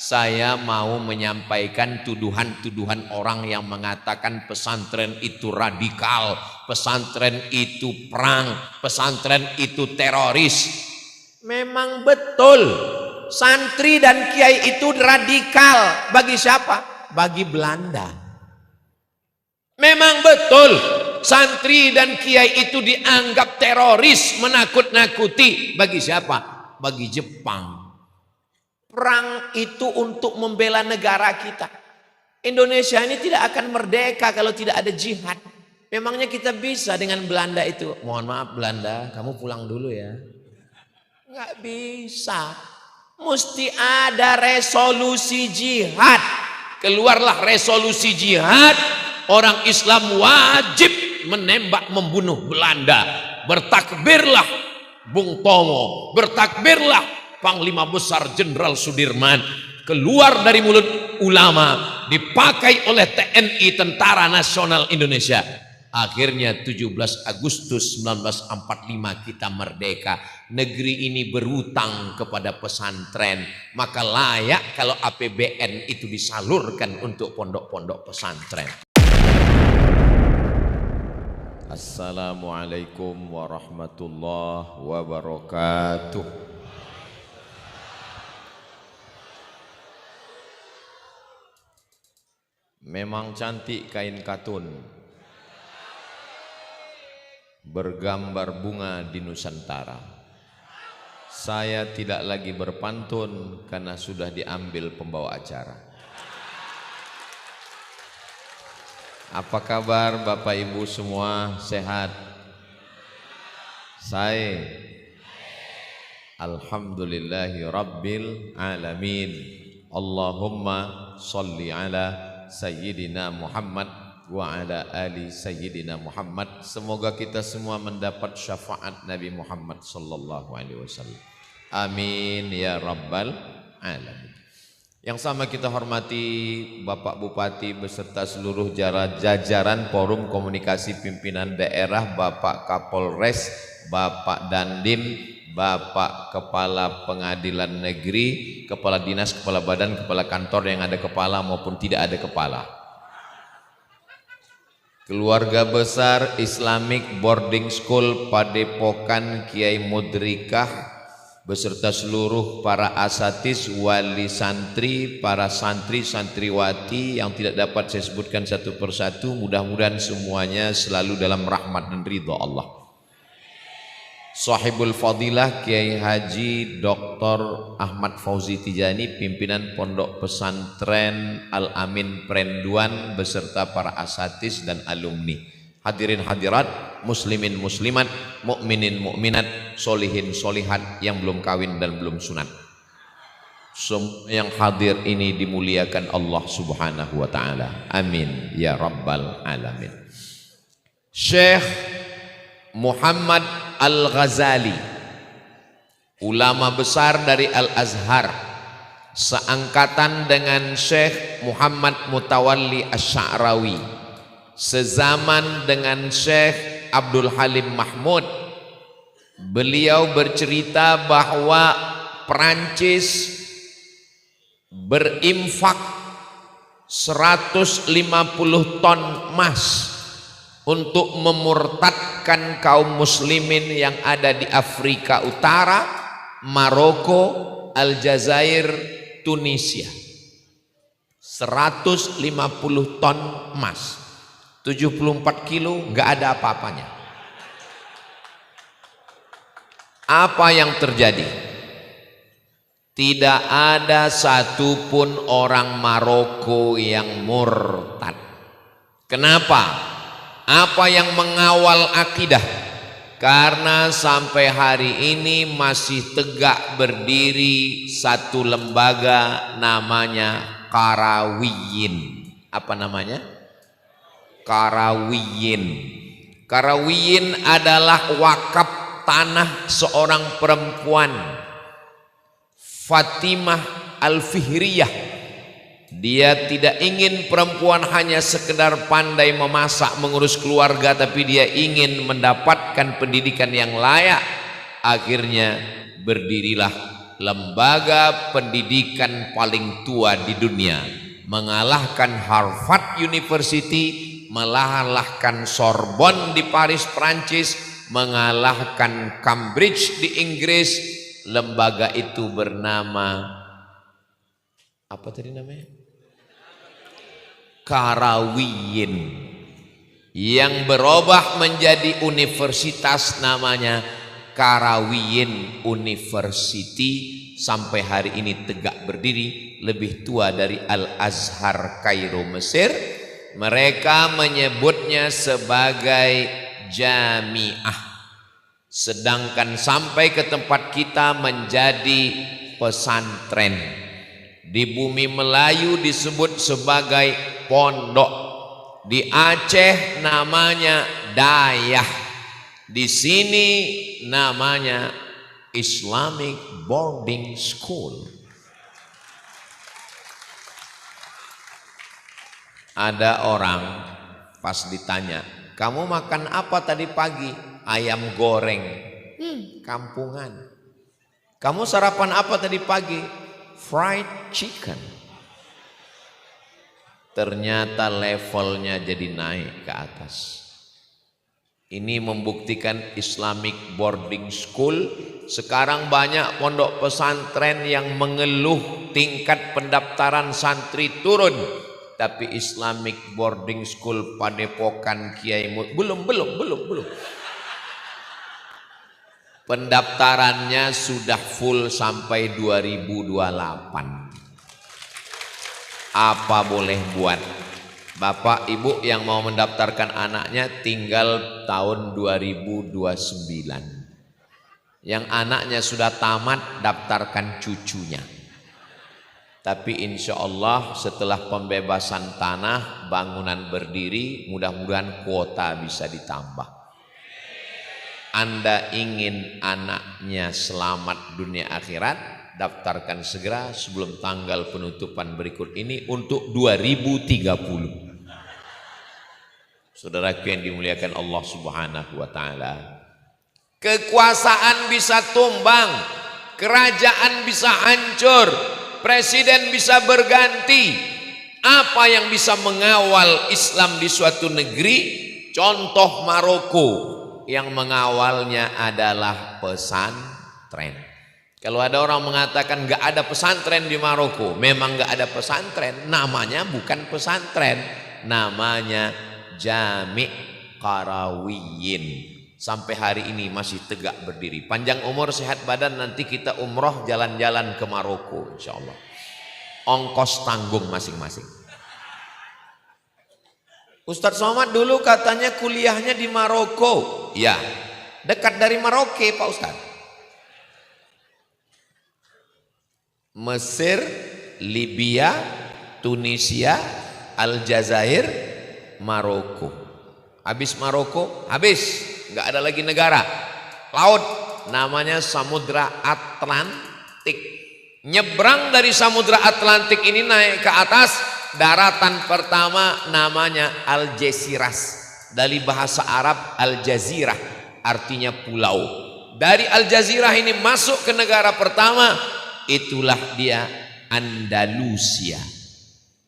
saya mau menyampaikan tuduhan-tuduhan orang yang mengatakan pesantren itu radikal, pesantren itu perang, pesantren itu teroris. Memang betul, santri dan kiai itu radikal. Bagi siapa? Bagi Belanda. Memang betul, santri dan kiai itu dianggap teroris, menakut-nakuti. Bagi siapa? Bagi Jepang. Perang itu untuk membela negara kita. Indonesia ini tidak akan merdeka kalau tidak ada jihad. Memangnya kita bisa dengan Belanda itu? Mohon maaf Belanda, kamu pulang dulu ya. Nggak bisa. Mesti ada resolusi jihad. Keluarlah resolusi jihad. Orang Islam wajib menembak membunuh Belanda. Bertakbirlah Bung Tomo. Bertakbirlah Panglima Besar Jenderal Sudirman. Keluar dari mulut ulama, dipakai oleh TNI Tentara Nasional Indonesia. Akhirnya 17 Agustus 1945 kita merdeka. Negeri ini berutang kepada pesantren. Maka layak kalau APBN itu disalurkan untuk pondok-pondok pesantren. Assalamualaikum warahmatullahi wabarakatuh. Memang cantik kain katun bergambar bunga di Nusantara. Saya tidak lagi berpantun karena sudah diambil pembawa acara. Apa kabar Bapak Ibu semua, sehat? Saya alhamdulillahi rabbil alamin. Allahumma sholli ala Sayyidina Muhammad wa ala ali Sayyidina Muhammad. Semoga kita semua mendapat syafaat Nabi Muhammad sallallahu alaihi wasallam. Amin ya rabbal alamin. Yang sama kita hormati Bapak Bupati beserta seluruh jajaran Forum Komunikasi Pimpinan Daerah, Bapak Kapolres, Bapak Dandim, Bapak Kepala Pengadilan Negeri, Kepala Dinas, Kepala Badan, Kepala Kantor yang ada kepala maupun tidak ada kepala. Keluarga besar Islamic Boarding School Padepokan Kiai Mudrikah beserta seluruh para asatiz, wali santri, para santri, santriwati yang tidak dapat saya sebutkan satu persatu, mudah-mudahan semuanya selalu dalam rahmat dan ridha Allah. Sahibul Fadilah Kiai Haji Dr. Ahmad Fauzi Tijani, pimpinan Pondok Pesantren Al-Amin Prenduan beserta para asatiz dan alumni. Hadirin hadirat, muslimin muslimat, mukminin mukminat, solihin solihat yang belum kawin dan belum sunat. Semua yang hadir ini dimuliakan Allah Subhanahu wa taala. Amin ya rabbal alamin. Syekh Muhammad Al-Ghazali, ulama besar dari Al-Azhar, seangkatan dengan Syekh Muhammad Mutawalli Asy-Sya'rawi, sezaman dengan Syekh Abdul Halim Mahmud. Beliau bercerita bahwa Perancis berinfak 150 ton emas untuk memurtadkan kaum muslimin yang ada di Afrika Utara, Maroko, Aljazair, Tunisia. 150 ton emas, 74 kilo, nggak ada apa-apanya. Apa yang terjadi? Tidak ada satupun orang Maroko yang murtad. Kenapa? Apa yang mengawal akidah? Karena sampai hari ini masih tegak berdiri satu lembaga namanya Karawiyin. Apa namanya? Karawiyin. Karawiyin adalah wakaf tanah seorang perempuan, Fatimah Al-Fihriyah. Dia tidak ingin perempuan hanya sekedar pandai memasak, mengurus keluarga, tapi dia ingin mendapatkan pendidikan yang layak. Akhirnya berdirilah lembaga pendidikan paling tua di dunia, mengalahkan Harvard University, mengalahkan Sorbonne di Paris, Prancis, mengalahkan Cambridge di Inggris. Lembaga itu bernama apa tadi namanya? Qarawiyyin, yang berubah menjadi universitas namanya Qarawiyyin University. Sampai hari ini tegak berdiri, lebih tua dari Al-Azhar Kairo, Mesir. Mereka menyebutnya sebagai jamiah, sedangkan sampai ke tempat kita menjadi pesantren. Di bumi Melayu disebut sebagai pondok, di Aceh namanya dayah, di sini namanya Islamic Boarding School. Ada orang pas ditanya, kamu makan apa tadi pagi? Ayam goreng. Kampungan. Kamu sarapan apa tadi pagi? Fried chicken. Ternyata levelnya jadi naik ke atas. Ini membuktikan Islamic Boarding School. Sekarang banyak pondok pesantren yang mengeluh tingkat pendaftaran santri turun. Tapi Islamic Boarding School Padepokan Kiai belum. Pendaftarannya sudah full sampai 2028. Apa boleh buat? Bapak ibu yang mau mendaftarkan anaknya tinggal tahun 2029. Yang anaknya sudah tamat, daftarkan cucunya. Tapi insya Allah setelah pembebasan tanah, bangunan berdiri, mudah-mudahan kuota bisa ditambah. Anda ingin anaknya selamat dunia akhirat, daftarkan segera sebelum tanggal penutupan berikut ini untuk 2030. Saudaraku yang dimuliakan Allah Subhanahu wa taala. Kekuasaan bisa tumbang, kerajaan bisa hancur, presiden bisa berganti. Apa yang bisa mengawal Islam di suatu negeri? Contoh Maroko yang mengawalnya adalah pesantren. Kalau ada orang mengatakan gak ada pesantren di Maroko, memang gak ada pesantren, namanya bukan pesantren, namanya Jami' Qarawiyyin. Sampai hari ini masih tegak berdiri. Panjang umur sehat badan, nanti kita umroh jalan-jalan ke Maroko insya Allah. Ongkos tanggung masing-masing. Ustadz Somad dulu katanya kuliahnya di Maroko. Ya, dekat dari Maroke Pak Ustadz. Mesir, Libya, Tunisia, Aljazair, Maroko. Habis Maroko, habis, nggak ada lagi negara. Laut, namanya Samudra Atlantik. Nyebrang dari Samudra Atlantik ini naik ke atas, daratan pertama namanya Algeciras. Dari bahasa Arab Al-Jazirah, artinya pulau. Dari Al-Jazirah ini masuk ke negara pertama, itulah dia Andalusia.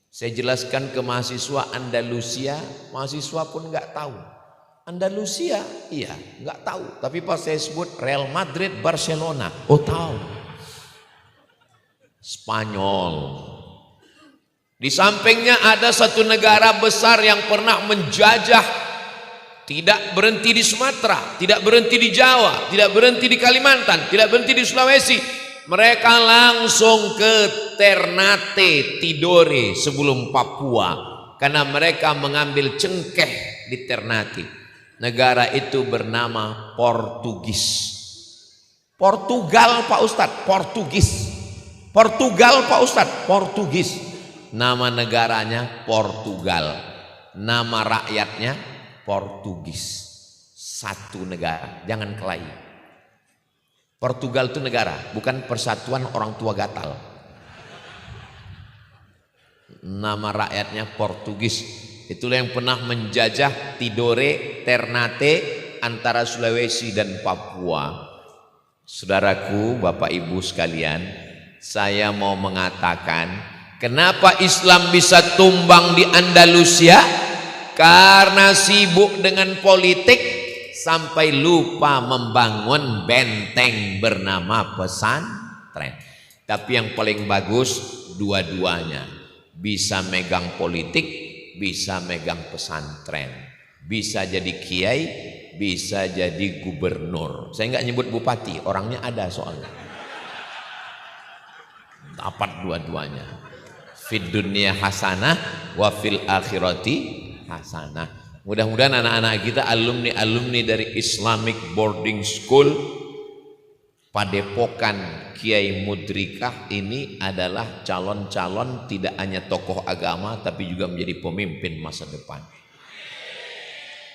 Saya jelaskan ke mahasiswa Andalusia, mahasiswa pun nggak tahu. Andalusia, iya nggak tahu. Tapi pas saya sebut Real Madrid, Barcelona, oh tahu. Spanyol. Di sampingnya ada satu negara besar yang pernah menjajah, tidak berhenti di Sumatera, tidak berhenti di Jawa, tidak berhenti di Kalimantan, tidak berhenti di Sulawesi. Mereka langsung ke Ternate, Tidore sebelum Papua, karena mereka mengambil cengkeh di Ternate. Negara itu bernama Portugis. Portugal Pak Ustadz, Portugis. Portugal Pak Ustadz, Portugis. Nama negaranya Portugal, nama rakyatnya Portugis. Satu negara, jangan kelahi. Portugal itu negara, bukan persatuan orang tua gatal. Nama rakyatnya Portugis. Itulah yang pernah menjajah Tidore, Ternate, antara Sulawesi dan Papua. Saudaraku, Bapak Ibu sekalian, saya mau mengatakan, kenapa Islam bisa tumbang di Andalusia? Karena sibuk dengan politik sampai lupa membangun benteng bernama pesantren. Tapi yang paling bagus dua-duanya, bisa megang politik, bisa megang pesantren, bisa jadi kiai, bisa jadi gubernur. Saya nggak nyebut bupati, orangnya ada soalnya. Dapat dua-duanya. Fid dunya hasanah wa fil akhirati hasanah. Mudah-mudahan anak-anak kita alumni dari Islamic Boarding School Padepokan Kiai Mudrikah ini adalah calon-calon tidak hanya tokoh agama tapi juga menjadi pemimpin masa depan.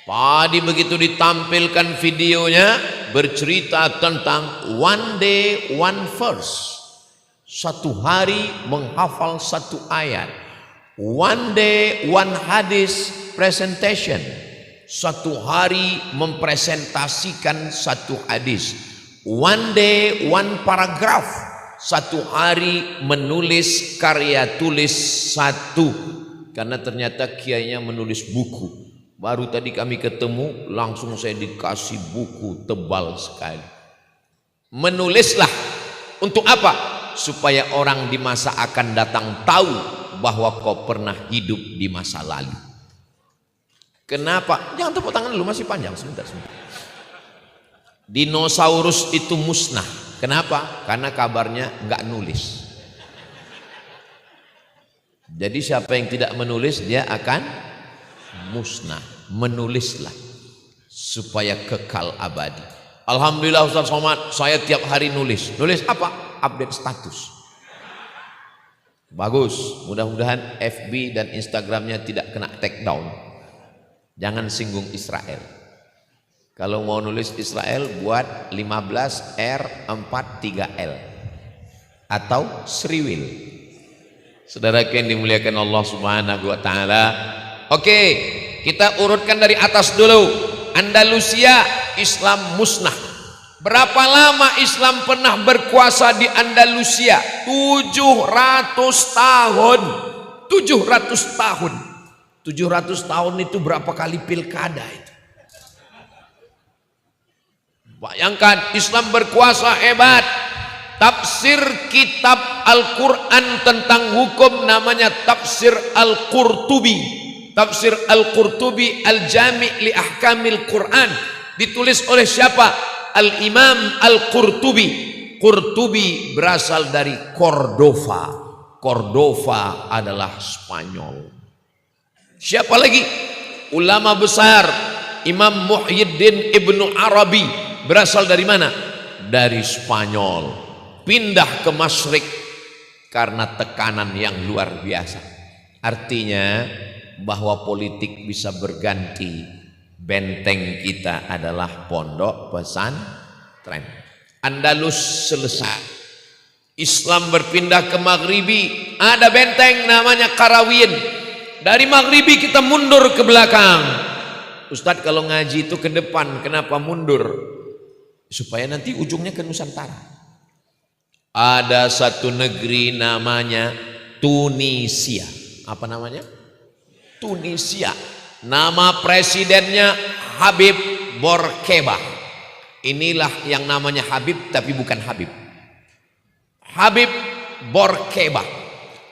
Tadi begitu ditampilkan videonya bercerita tentang one day one verse. Satu hari menghafal satu ayat. One day one hadis presentation. Satu hari mempresentasikan satu hadis. One day one paragraph. Satu hari menulis karya tulis satu. Karena ternyata kiainya menulis buku. Baru tadi kami ketemu, langsung saya dikasih buku tebal sekali. Menulislah untuk apa? Supaya orang di masa akan datang tahu bahwa kau pernah hidup di masa lalu. Kenapa? Jangan tepuk tangan dulu, masih panjang, sebentar. Dinosaurus itu musnah. Kenapa? Karena kabarnya nggak nulis. Jadi siapa yang tidak menulis dia akan musnah. Menulislah supaya kekal abadi. Alhamdulillah Ustaz Somad, saya tiap hari nulis. Nulis apa? Update status. Bagus. Mudah-mudahan FB dan Instagramnya tidak kena take down. Jangan singgung Israel. Kalau mau nulis Israel buat 15R43L atau Sriwil. Saudara yang dimuliakan Allah Subhanahu wa taala. Oke, kita urutkan dari atas dulu. Andalusia, Islam musnah. Berapa lama Islam pernah berkuasa di Andalusia? 700 tahun. 700 tahun. 700 tahun itu berapa kali pilkada itu? Bayangkan, Islam berkuasa hebat. Tafsir kitab Al-Quran tentang hukum namanya Tafsir Al-Qurtubi. Tafsir Al-Qurtubi Al-Jami' li Ahkamil Quran. Ditulis oleh siapa? Al-Imam Al-Qurtubi. Qurtubi berasal dari Cordova. Cordova adalah Spanyol. Siapa lagi? Ulama besar Imam Muhyiddin Ibnu Arabi. Berasal dari mana? Dari Spanyol. Pindah ke Masyrik karena tekanan yang luar biasa. Artinya bahwa politik bisa berganti. Benteng kita adalah pondok pesantren. Andalus selesai. Islam berpindah ke Maghribi. Ada benteng namanya Qarawiyyin. Dari Maghribi kita mundur ke belakang. Ustadz, kalau ngaji itu ke depan, kenapa mundur? Supaya nanti ujungnya ke Nusantara. Ada satu negeri namanya Tunisia. Apa namanya? Tunisia. Nama presidennya Habib Bourguiba. Inilah yang namanya Habib tapi bukan Habib. Habib Bourguiba.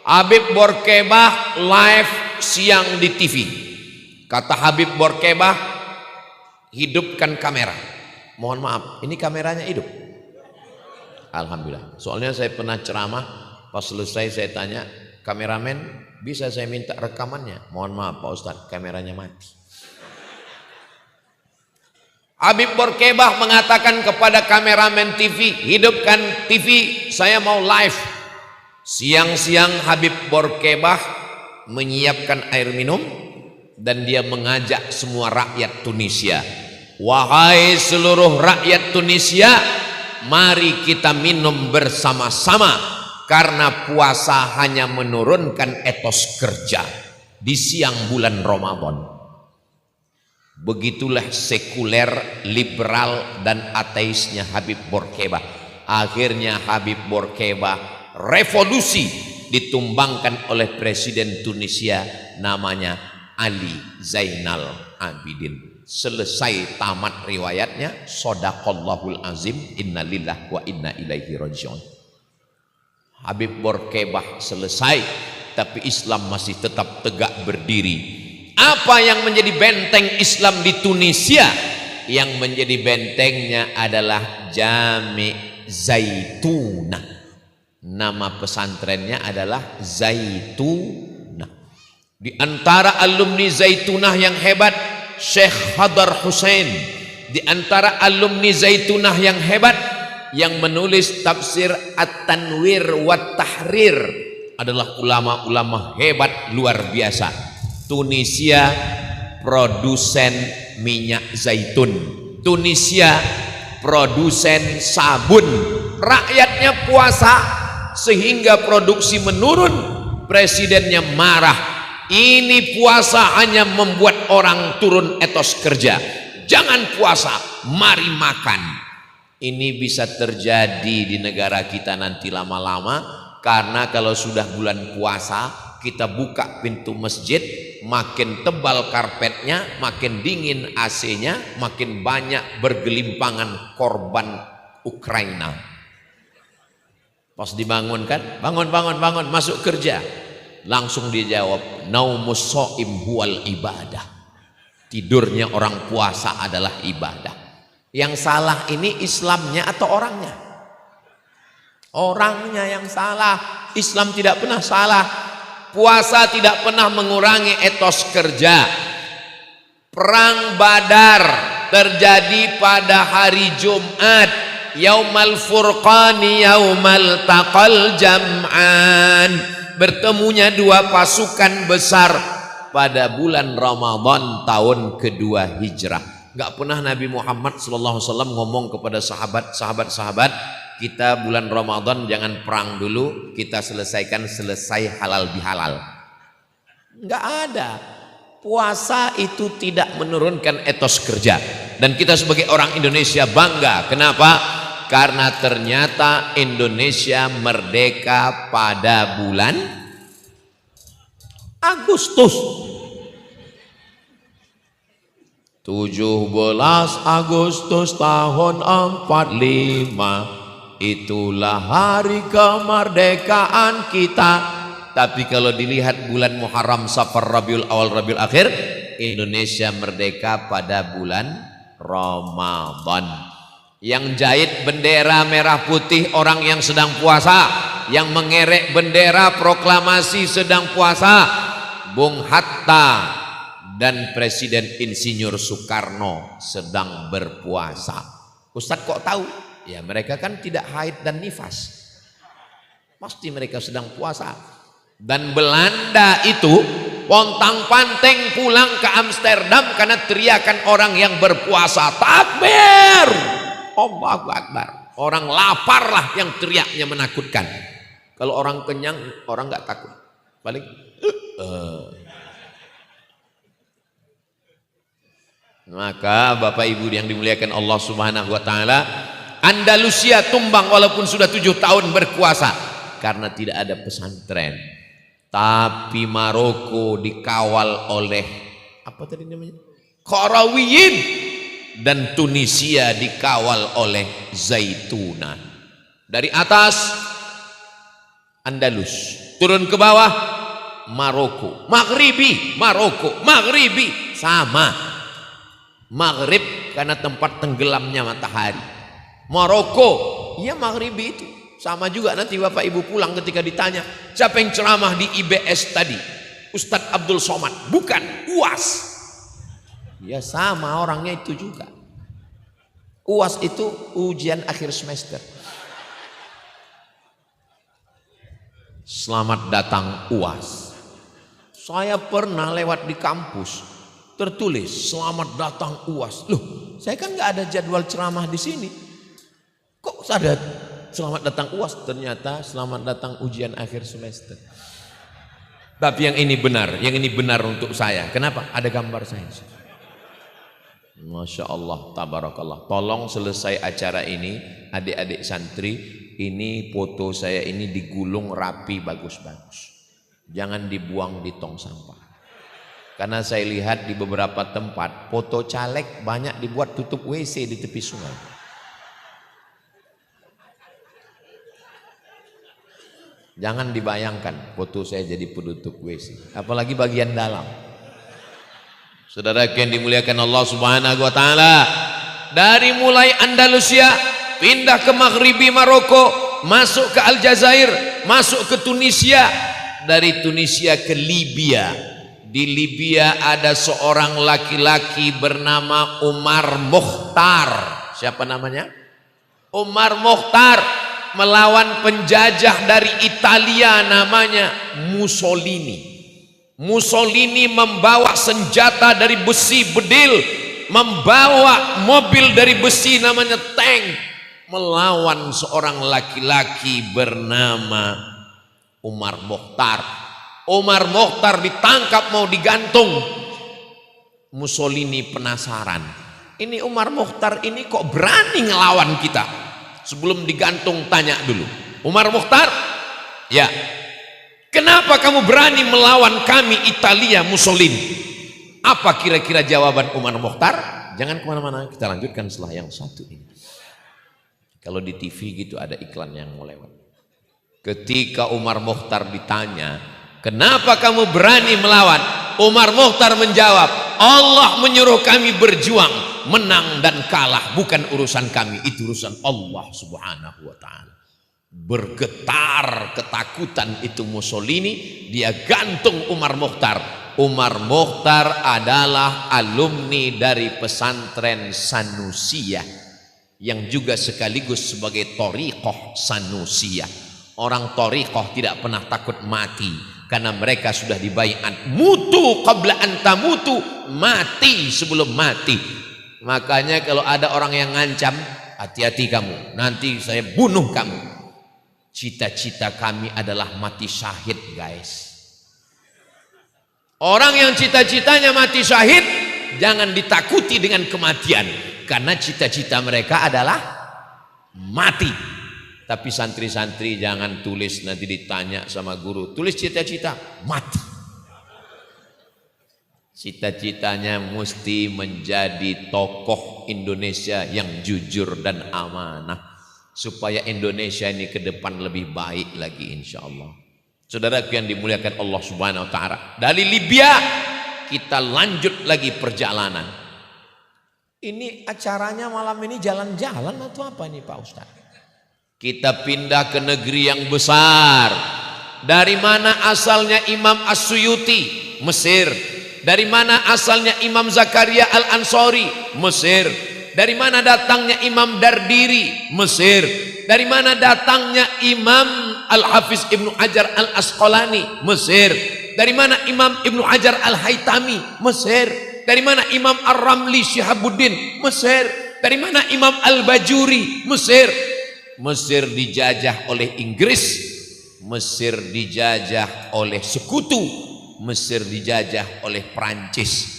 Habib Bourguiba live siang di TV. Kata Habib Bourguiba, hidupkan kamera. Mohon maaf, ini kameranya hidup. Alhamdulillah. Soalnya saya pernah ceramah, pas selesai saya tanya, kameramen bisa saya minta rekamannya? Mohon maaf Pak Ustadz, kameranya mati. Habib Bourguiba mengatakan kepada kameramen TV, hidupkan TV, saya mau live. Siang-siang Habib Bourguiba menyiapkan air minum dan dia mengajak semua rakyat Tunisia. Wahai seluruh rakyat Tunisia, mari kita minum bersama-sama karena puasa hanya menurunkan etos kerja di siang bulan Ramadan. Begitulah sekuler, liberal, dan ateisnya Habib Bourguiba. Akhirnya Habib Bourguiba revolusi, ditumbangkan oleh presiden Tunisia namanya Ali Zainal Abidin. Selesai tamat riwayatnya, Shadaqallahul azim, innalillahi wa inna ilaihi rajiun. Habib Bourguiba selesai, tapi Islam masih tetap tegak berdiri. Apa yang menjadi benteng Islam di Tunisia? Yang menjadi bentengnya adalah Jami' Zaitunah. Nama pesantrennya adalah Zaitunah. Di antara alumni Zaitunah yang hebat, Syekh Hadar Hussein. Di antara alumni Zaitunah yang hebat, yang menulis tafsir At-Tanwir wa Tahrir adalah ulama-ulama hebat luar biasa. Tunisia produsen minyak zaitun, Tunisia produsen sabun. Rakyatnya puasa sehingga produksi menurun, presidennya marah. Ini puasa hanya membuat orang turun etos kerja. Jangan puasa, mari makan. Ini bisa terjadi di negara kita nanti lama-lama, karena kalau sudah bulan puasa kita buka pintu masjid, makin tebal karpetnya, makin dingin AC-nya, makin banyak bergelimpangan korban Ukraina. Pas dibangunkan, bangun, masuk kerja, langsung dia jawab, naumus shaim huwal ibadah. Tidurnya orang puasa adalah ibadah. Yang salah ini Islamnya atau orangnya? Orangnya yang salah. Islam tidak pernah salah. Puasa tidak pernah mengurangi etos kerja. Perang Badar terjadi pada hari Jumat, Yaumal Furqani Yaumal Taqal Jam'an. Bertemunya dua pasukan besar pada bulan Ramadan tahun kedua Hijrah. Gak pernah Nabi Muhammad SAW ngomong kepada sahabat-sahabat, kita bulan Ramadan jangan perang dulu, kita selesai halal bihalal. Enggak ada. Puasa itu tidak menurunkan etos kerja. Dan kita sebagai orang Indonesia bangga. Kenapa? Karena ternyata Indonesia merdeka pada bulan Agustus. 17 Agustus tahun 45. Itulah hari kemerdekaan kita. Tapi kalau dilihat bulan Muharram, Safar, Rabiul Awal, Rabiul Akhir, Indonesia merdeka pada bulan Ramadan. Yang jahit bendera merah putih orang yang sedang puasa, yang mengerek bendera proklamasi sedang puasa, Bung Hatta dan Presiden Insinyur Soekarno sedang berpuasa. Ustadz kok tahu? Ya mereka kan tidak haid dan nifas, pasti mereka sedang puasa. Dan Belanda itu pontang-panting pulang ke Amsterdam karena teriakan orang yang berpuasa, takbir, Allahu Akbar. Orang lapar lah yang teriaknya menakutkan. Kalau orang kenyang, orang nggak takut, paling Maka Bapak Ibu yang dimuliakan Allah Subhanahu wa taala, Andalusia tumbang walaupun sudah 7 tahun berkuasa karena tidak ada pesantren. Tapi Maroko dikawal oleh apa tadi namanya? Qarawiyyin, dan Tunisia dikawal oleh Zaitunah. Dari atas Andalus, turun ke bawah Maroko, Maghribi, Maroko, Maghribi sama. Maghrib karena tempat tenggelamnya matahari. Maroko, ya Maghribi itu sama juga. Nanti Bapak Ibu pulang ketika ditanya siapa yang ceramah di IBS tadi, Ustadz Abdul Somad, bukan, UAS. Ya sama orangnya itu juga. UAS itu ujian akhir semester. Selamat datang UAS. Saya pernah lewat di kampus, tertulis selamat datang UAS. Loh, saya kan nggak ada jadwal ceramah di sini. Kok ada selamat datang UAS? Ternyata selamat datang ujian akhir semester. Tapi yang ini benar untuk saya. Kenapa? Ada gambar saya. Masya Allah, tabarakallah. Tolong selesai acara ini, adik-adik santri, ini foto saya ini digulung rapi bagus-bagus. Jangan dibuang di tong sampah. Karena saya lihat di beberapa tempat foto caleg banyak dibuat tutup WC di tepi sungai. Jangan dibayangkan foto saya jadi penutup WC, apalagi bagian dalam. Saudara yang dimuliakan Allah Subhanahu wa taala, dari mulai Andalusia pindah ke Maghribi Maroko, masuk ke Aljazair, masuk ke Tunisia, dari Tunisia ke Libya. Di Libya ada seorang laki-laki bernama Umar Mokhtar. Siapa namanya? Umar Mokhtar melawan penjajah dari Italia namanya Mussolini. Mussolini membawa senjata dari besi bedil, membawa mobil dari besi namanya tank, melawan seorang laki-laki bernama Umar Mokhtar. Umar Mokhtar ditangkap mau digantung. Mussolini penasaran, ini Umar Mokhtar ini kok berani ngelawan kita? Sebelum digantung tanya dulu, Umar Mokhtar, ya, kenapa kamu berani melawan kami Italia Mussolini? Apa kira-kira jawaban Umar Mokhtar? Jangan kemana-mana, kita lanjutkan setelah yang satu ini. Kalau di TV gitu ada iklan yang mau lewat. Ketika Umar Mokhtar ditanya, kenapa kamu berani melawan? Umar Mokhtar menjawab, Allah menyuruh kami berjuang, menang dan kalah bukan urusan kami, itu urusan Allah Subhanahu wa taala. Bergetar ketakutan itu Mussolini, dia gantung Umar Mokhtar. Umar Mokhtar adalah alumni dari pesantren Sanusiyah yang juga sekaligus sebagai thariqah Sanusiyah. Orang thariqah tidak pernah takut mati karena mereka sudah dibaiat mutu qabla an tamutu, mati sebelum mati. Makanya kalau ada orang yang ngancam, hati-hati kamu, nanti saya bunuh kamu. Cita-cita kami adalah mati syahid, guys. Orang yang cita-citanya mati syahid jangan ditakuti dengan kematian, karena cita-cita mereka adalah mati. Tapi santri-santri jangan tulis nanti ditanya sama guru, tulis cita-cita mati. Cita-citanya mesti menjadi tokoh Indonesia yang jujur dan amanah, supaya Indonesia ini ke depan lebih baik lagi insya Allah. Saudara yang dimuliakan Allah Subhanahu wa taala, dari Libya kita lanjut lagi perjalanan. Ini acaranya malam ini jalan-jalan atau apa ini Pak Ustaz? Kita pindah ke negeri yang besar. Dari mana asalnya Imam As-Suyuti? Mesir. Dari mana asalnya Imam Zakaria Al-Ansori? Mesir. Dari mana datangnya Imam Dardiri? Mesir. Dari mana datangnya Imam Al-Hafiz Ibnu Hajar Al-Asqalani? Mesir. Dari mana Imam Ibnu Hajar Al-Haytami? Mesir. Dari mana Imam Ar-Ramli Syihabuddin? Mesir. Dari mana Imam Al-Bajuri? Mesir. Mesir dijajah oleh Inggris, Mesir dijajah oleh sekutu, Mesir dijajah oleh Prancis,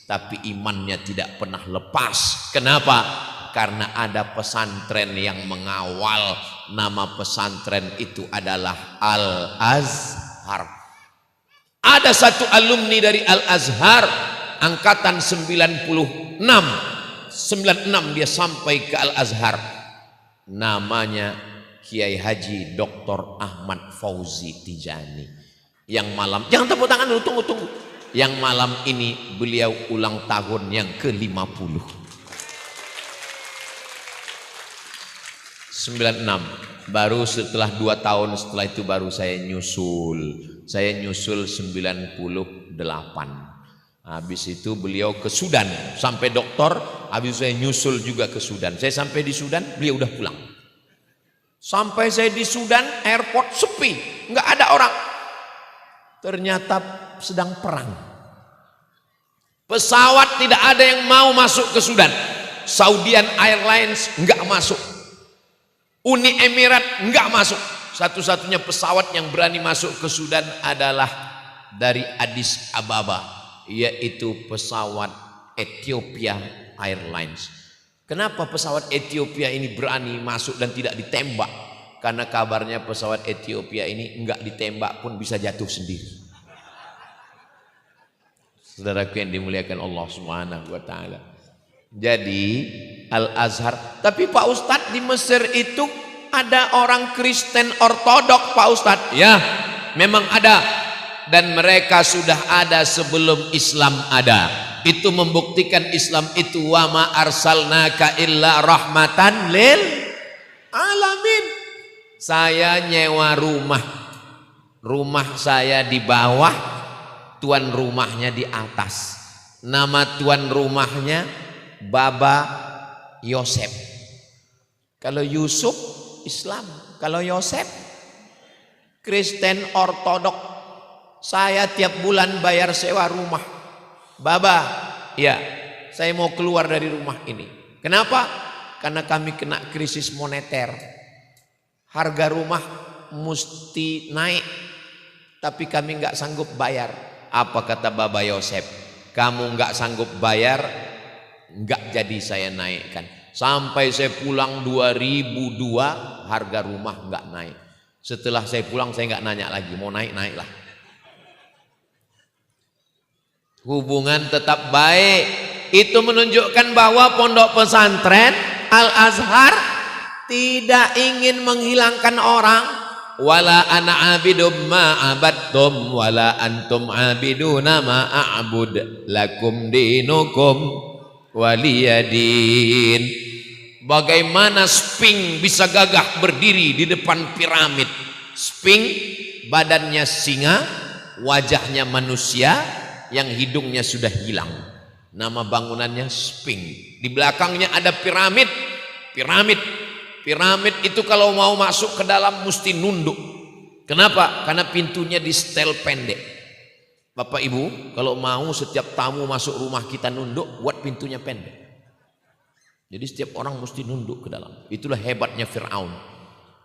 tapi imannya tidak pernah lepas. Kenapa? Karena ada pesantren yang mengawal. Nama pesantren itu adalah Al-Azhar. Ada satu alumni dari Al-Azhar, angkatan 96 dia sampai ke Al-Azhar. Namanya Kiai Haji Dr. Ahmad Fauzi Tijani. Yang malam, jangan tepuk tangan dulu, tunggu. Yang malam ini beliau ulang tahun yang ke-50. 96. Baru setelah 2 tahun setelah itu baru saya nyusul. Saya nyusul 98. Habis itu beliau ke Sudan sampai doktor, habis saya nyusul juga ke Sudan. Saya sampai di Sudan, beliau udah pulang. Sampai saya di Sudan, airport sepi, nggak ada orang. Ternyata sedang perang. Pesawat tidak ada yang mau masuk ke Sudan. Saudian Airlines nggak masuk. Uni Emirat nggak masuk. Satu-satunya pesawat yang berani masuk ke Sudan adalah dari Addis Ababa, yaitu pesawat Ethiopia Airlines. Kenapa pesawat Ethiopia ini berani masuk dan tidak ditembak? Karena kabarnya pesawat Ethiopia ini enggak ditembak pun bisa jatuh sendiri. Saudaraku yang dimuliakan Allah Subhanahu wa taala. Jadi Al-Azhar, tapi Pak Ustadz di Mesir itu ada orang Kristen ortodok Pak Ustadz. Ya, memang ada, dan mereka sudah ada sebelum Islam ada. Itu membuktikan Islam itu wa ma arsalnaka illa rahmatan lil alamin. Saya nyewa rumah saya di bawah, tuan rumahnya di atas. Nama tuan rumahnya Baba Yosef. Kalau Yusuf Islam, kalau Yosef Kristen ortodok. Saya tiap bulan bayar sewa rumah. Baba, ya, saya mau keluar dari rumah ini. Kenapa? Karena kami kena krisis moneter. Harga rumah mesti naik, tapi kami nggak sanggup bayar. Apa kata Baba Yosef? Kamu nggak sanggup bayar, nggak jadi saya naikkan. Sampai saya pulang 2002, harga rumah nggak naik. Setelah saya pulang saya nggak nanya lagi, mau naik naiklah. Hubungan tetap baik. Itu menunjukkan bahwa pondok pesantren Al-Azhar tidak ingin menghilangkan orang. Wala ana abidum ma abadtum wala antum abiduna ma a'bud lakum dinukum waliyadin. Bagaimana Sphinx bisa gagah berdiri di depan piramid? Sphinx badannya singa, wajahnya manusia, yang hidungnya sudah hilang. Nama bangunannya Sphinx. Di belakangnya ada piramid. Piramid itu kalau mau masuk ke dalam mesti nunduk. Kenapa? Karena pintunya di setel pendek. Bapak Ibu, kalau mau setiap tamu masuk rumah kita nunduk, buat pintunya pendek. Jadi setiap orang mesti nunduk ke dalam. Itulah hebatnya Fir'aun.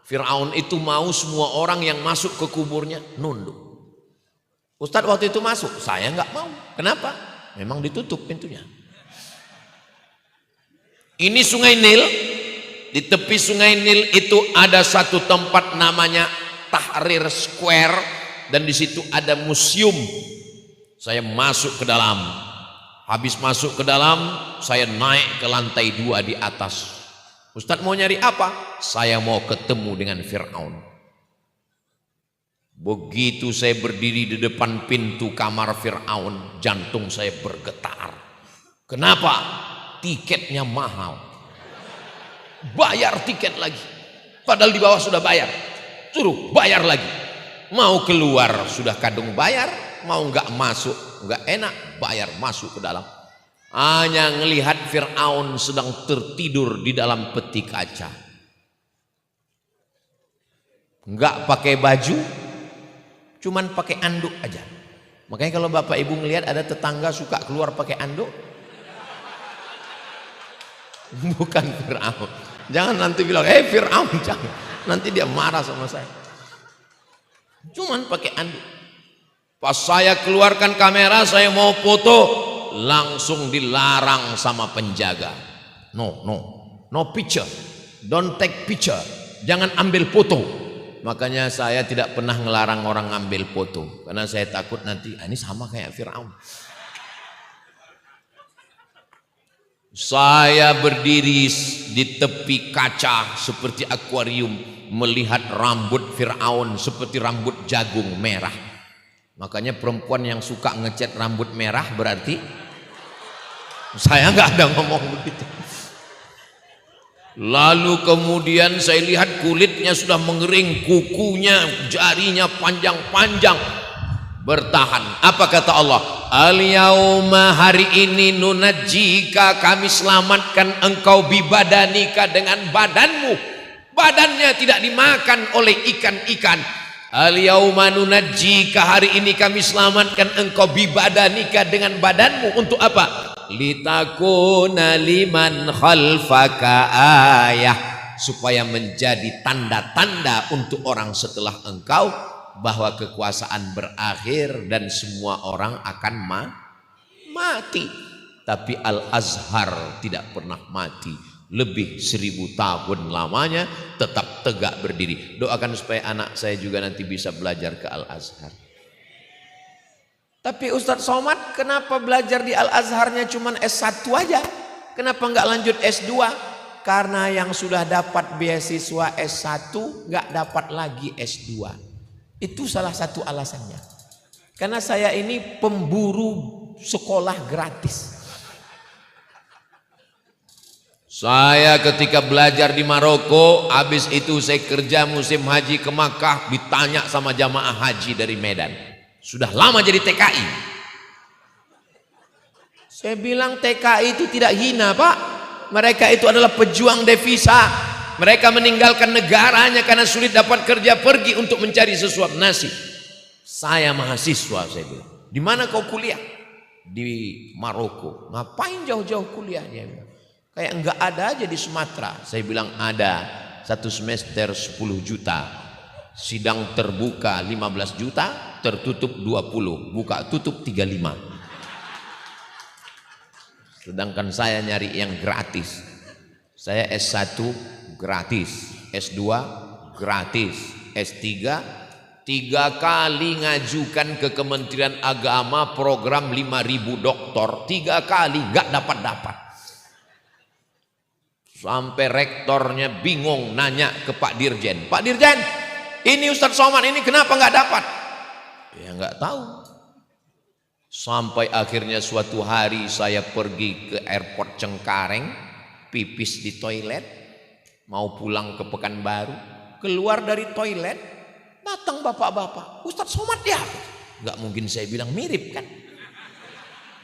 Fir'aun itu mau semua orang yang masuk ke kuburnya nunduk. Ustadz waktu itu masuk, saya nggak mau. Kenapa? Memang ditutup pintunya. Ini Sungai Nil. Di tepi Sungai Nil itu ada satu tempat namanya Tahrir Square, dan di situ ada museum. Saya masuk ke dalam. Habis masuk ke dalam, saya naik ke lantai 2 di atas. Ustadz mau nyari apa? Saya mau ketemu dengan Fir'aun. Begitu saya berdiri di depan pintu kamar Fir'aun, jantung saya bergetar. Kenapa? Tiketnya mahal. Bayar tiket lagi. Padahal di bawah sudah bayar. Suruh bayar lagi. Mau keluar sudah kadung bayar, mau nggak masuk nggak enak, bayar masuk ke dalam. Hanya ngelihat Fir'aun sedang tertidur di dalam peti kaca. Nggak pakai baju, cuman pakai anduk aja. Makanya kalau Bapak Ibu ngelihat ada tetangga suka keluar pakai anduk, bukan Fir'aun. Jangan nanti bilang, Fir'aun, jangan. Nanti dia marah sama saya. Cuman pakai anduk. Pas saya keluarkan kamera, saya mau foto, langsung dilarang sama penjaga. No picture. Don't take picture. Jangan ambil foto. Makanya saya tidak pernah ngelarang orang ngambil foto. Karena saya takut nanti, ini sama kayak Fir'aun. Saya berdiri di tepi kaca seperti akuarium, melihat rambut Fir'aun seperti rambut jagung merah. Makanya perempuan yang suka ngecat rambut merah berarti saya nggak ada ngomong begitu. Lalu kemudian saya lihat kulitnya sudah mengering, kukunya, jarinya panjang-panjang, bertahan. Apa kata Allah? Al-yauma, hari ini, nunajjika, kami selamatkan engkau bibadanika, dengan badanmu. Badannya tidak dimakan oleh ikan-ikan. Al-yauma nunajjika, hari ini kami selamatkan engkau bibadanika, dengan badanmu. Untuk apa? Litakuna liman khalfaka ayah, supaya menjadi tanda-tanda untuk orang setelah engkau bahwa kekuasaan berakhir dan semua orang akan mati. Tapi Al-Azhar tidak pernah mati. Lebih 1000 tahun lamanya tetap tegak berdiri. Doakan supaya anak saya juga nanti bisa belajar ke Al-Azhar. Tapi Ustadz Somad, kenapa belajar di Al-Azharnya cuma S1 aja? Kenapa nggak lanjut S2? Karena yang sudah dapat beasiswa S1 nggak dapat lagi S2. Itu salah satu alasannya. Karena saya ini pemburu sekolah gratis. Saya ketika belajar di Maroko, habis itu saya kerja musim haji ke Makkah, ditanya sama jamaah haji dari Medan. Sudah lama jadi TKI. Saya bilang TKI itu tidak hina, Pak. Mereka itu adalah pejuang devisa. Mereka meninggalkan negaranya karena sulit dapat kerja, pergi untuk mencari sesuap nasi. Saya mahasiswa, saya bilang. Di mana kau kuliah? Di Maroko. Ngapain jauh-jauh kuliah? Dia bilang. Kayak enggak ada aja di Sumatera. Saya bilang ada. 1 semester 10 juta. Sidang terbuka 15 juta, tertutup 20. Buka tutup 35. Sedangkan saya nyari yang gratis. Saya S1 gratis, S2 gratis, S3 3 kali ngajukan ke Kementerian Agama program 5.000 doktor. 3 kali enggak dapat. Sampai rektornya bingung nanya ke Pak Dirjen. Pak Dirjen, ini Ustadz Somad ini kenapa nggak dapat? Ya nggak tahu. Sampai akhirnya suatu hari saya pergi ke airport Cengkareng, pipis di toilet, mau pulang ke Pekanbaru. Keluar dari toilet, datang bapak-bapak. Ustadz Somad ya? Nggak mungkin saya bilang mirip kan?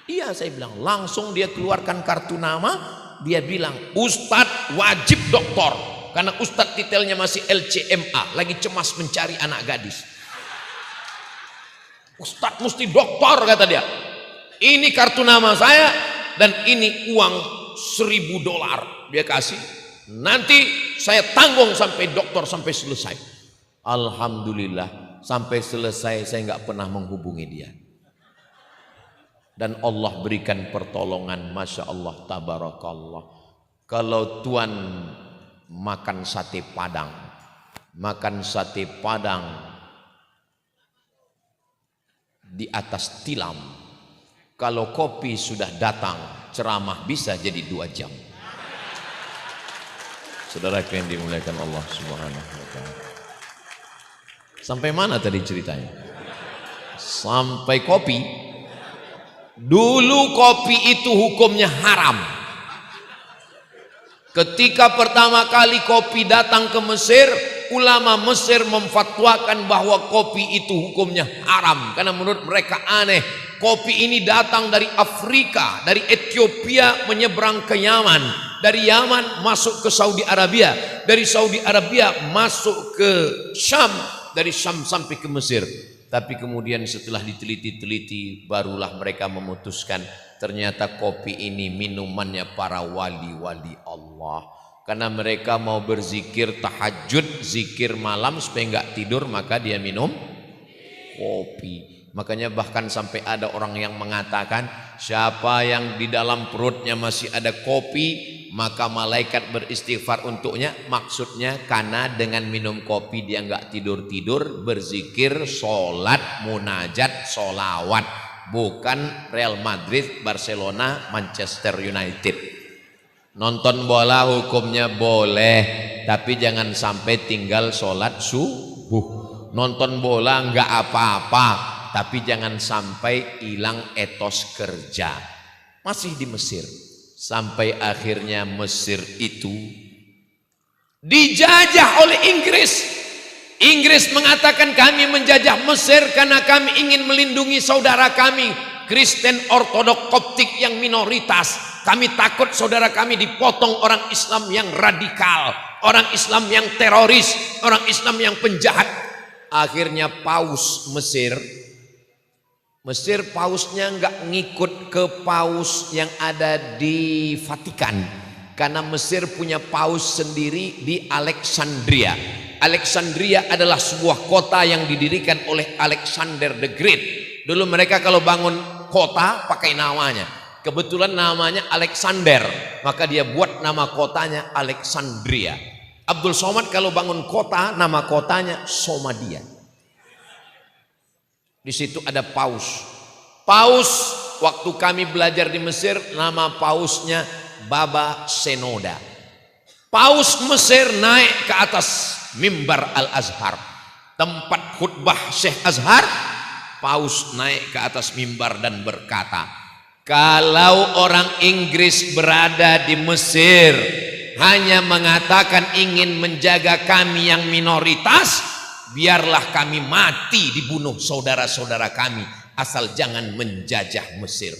Iya saya bilang. Langsung dia keluarkan kartu nama. Dia bilang, Ustadz wajib doktor. Karena Ustadz titelnya masih LCMA. Lagi cemas mencari anak gadis. Ustadz mesti doktor kata dia. Ini kartu nama saya. Dan ini uang $1.000 dia kasih. Nanti saya tanggung sampai doktor sampai selesai. Alhamdulillah. Sampai selesai saya nggak pernah menghubungi dia. Dan Allah berikan pertolongan, Masya Allah, Tabarakallah. Kalau Tuhan makan sate padang di atas tilam. Kalau kopi sudah datang, ceramah bisa jadi 2 jam. Saudara yang dimuliakan Allah Subhanahu wa ta'ala. Sampai mana tadi ceritanya? Sampai kopi. Dulu kopi itu hukumnya haram. Ketika pertama kali kopi datang ke Mesir, ulama Mesir memfatwakan bahwa kopi itu hukumnya haram. Karena menurut mereka aneh. Kopi ini datang dari Afrika, dari Ethiopia menyeberang ke Yaman. Dari Yaman masuk ke Saudi Arabia. Dari Saudi Arabia masuk ke Syam. Dari Syam sampai ke Mesir. Tapi kemudian setelah diteliti-teliti barulah mereka memutuskan ternyata kopi ini minumannya para wali-wali Allah. Karena mereka mau berzikir tahajud, zikir malam supaya enggak tidur, maka dia minum kopi. Makanya bahkan sampai ada orang yang mengatakan siapa yang di dalam perutnya masih ada kopi, maka malaikat beristighfar untuknya. Maksudnya karena dengan minum kopi dia enggak tidur-tidur, berzikir, sholat, munajat, sholawat. Bukan Real Madrid, Barcelona, Manchester United. Nonton bola hukumnya boleh, tapi jangan sampai tinggal sholat subuh. Nonton bola enggak apa-apa, tapi jangan sampai hilang etos kerja. Masih di Mesir. Sampai akhirnya Mesir itu dijajah oleh Inggris. Inggris mengatakan kami menjajah Mesir karena kami ingin melindungi saudara kami Kristen Ortodok Koptik yang minoritas. Kami takut saudara kami dipotong orang Islam yang radikal, orang Islam yang teroris, orang Islam yang penjahat. Akhirnya Paus Mesir pausnya enggak ngikut ke paus yang ada di Vatikan. Karena Mesir punya paus sendiri di Alexandria. Alexandria adalah sebuah kota yang didirikan oleh Alexander the Great. Dulu mereka kalau bangun kota pakai namanya. Kebetulan namanya Alexander, maka dia buat nama kotanya Alexandria. Abdul Somad kalau bangun kota, nama kotanya Somadia. Di situ ada paus. Paus waktu kami belajar di Mesir, nama pausnya Baba Senoda. Paus Mesir naik ke atas mimbar Al-Azhar, tempat khutbah Syekh Azhar. Paus naik ke atas mimbar dan berkata, kalau orang Inggris berada di Mesir hanya mengatakan ingin menjaga kami yang minoritas, biarlah kami mati dibunuh saudara-saudara kami, asal jangan menjajah Mesir.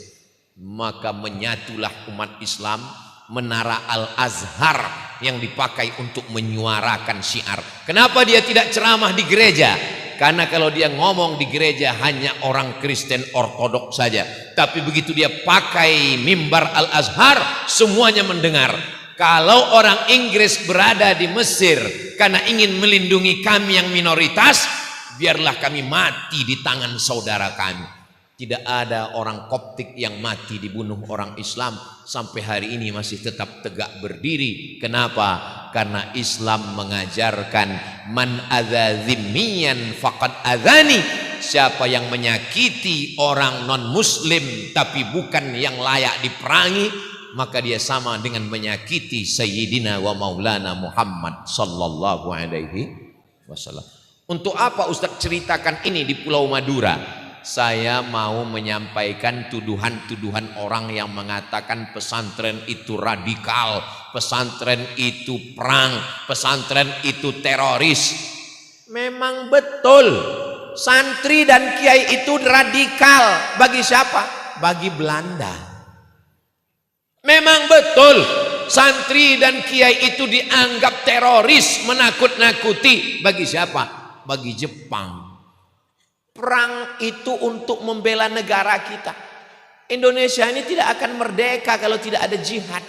Maka menyatulah umat Islam, menara Al-Azhar yang dipakai untuk menyuarakan syiar. Kenapa dia tidak ceramah di gereja? Karena kalau dia ngomong di gereja hanya orang Kristen ortodoks saja. Tapi begitu dia pakai mimbar Al-Azhar, semuanya mendengar. Kalau orang Inggris berada di Mesir karena ingin melindungi kami yang minoritas, biarlah kami mati di tangan saudara kami. Tidak ada orang Koptik yang mati dibunuh orang Islam, sampai hari ini masih tetap tegak berdiri. Kenapa? Karena Islam mengajarkan man adza dzimmiyan faqad adzani. Siapa yang menyakiti orang non muslim tapi bukan yang layak diperangi, maka dia sama dengan menyakiti Sayyidina wa Maulana Muhammad sallallahu alaihi wasallam. Untuk apa Ustaz ceritakan ini di Pulau Madura? Saya mau menyampaikan tuduhan-tuduhan orang yang mengatakan pesantren itu radikal, pesantren itu perang, pesantren itu teroris. Memang betul, santri dan kiai itu radikal. Bagi siapa? Bagi Belanda. Memang betul, santri dan kiai itu dianggap teroris, menakut-nakuti. Bagi siapa? Bagi Jepang. Perang itu untuk membela negara kita. Indonesia ini tidak akan merdeka kalau tidak ada jihad.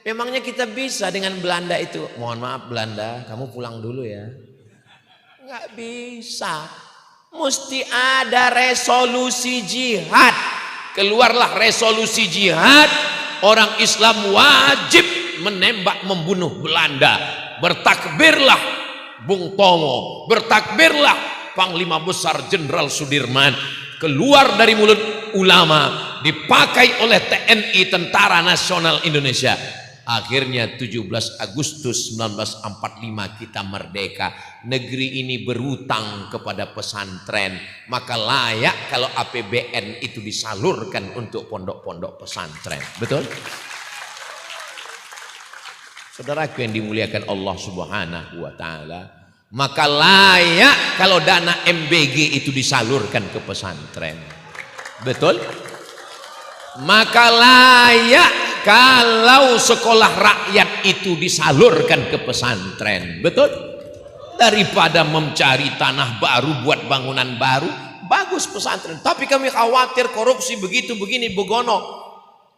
Memangnya kita bisa dengan Belanda itu? Mohon maaf Belanda, kamu pulang dulu ya. Nggak bisa. Mesti ada resolusi jihad. Keluarlah resolusi jihad. Orang Islam wajib menembak membunuh Belanda. Bertakbirlah Bung Tomo. Bertakbirlah Panglima Besar Jenderal Sudirman. Keluar dari mulut ulama, dipakai oleh TNI Tentara Nasional Indonesia. Akhirnya 17 Agustus 1945 kita merdeka. Negeri ini berutang kepada pesantren. Maka layak kalau APBN itu disalurkan untuk pondok-pondok pesantren. Betul? Saudaraku yang dimuliakan Allah Subhanahu wa ta'ala, maka layak kalau dana MBG itu disalurkan ke pesantren. Betul? Maka layak kalau sekolah rakyat itu disalurkan ke pesantren. Betul? Daripada mencari tanah baru buat bangunan baru, bagus pesantren. Tapi kami khawatir korupsi begitu begini begono.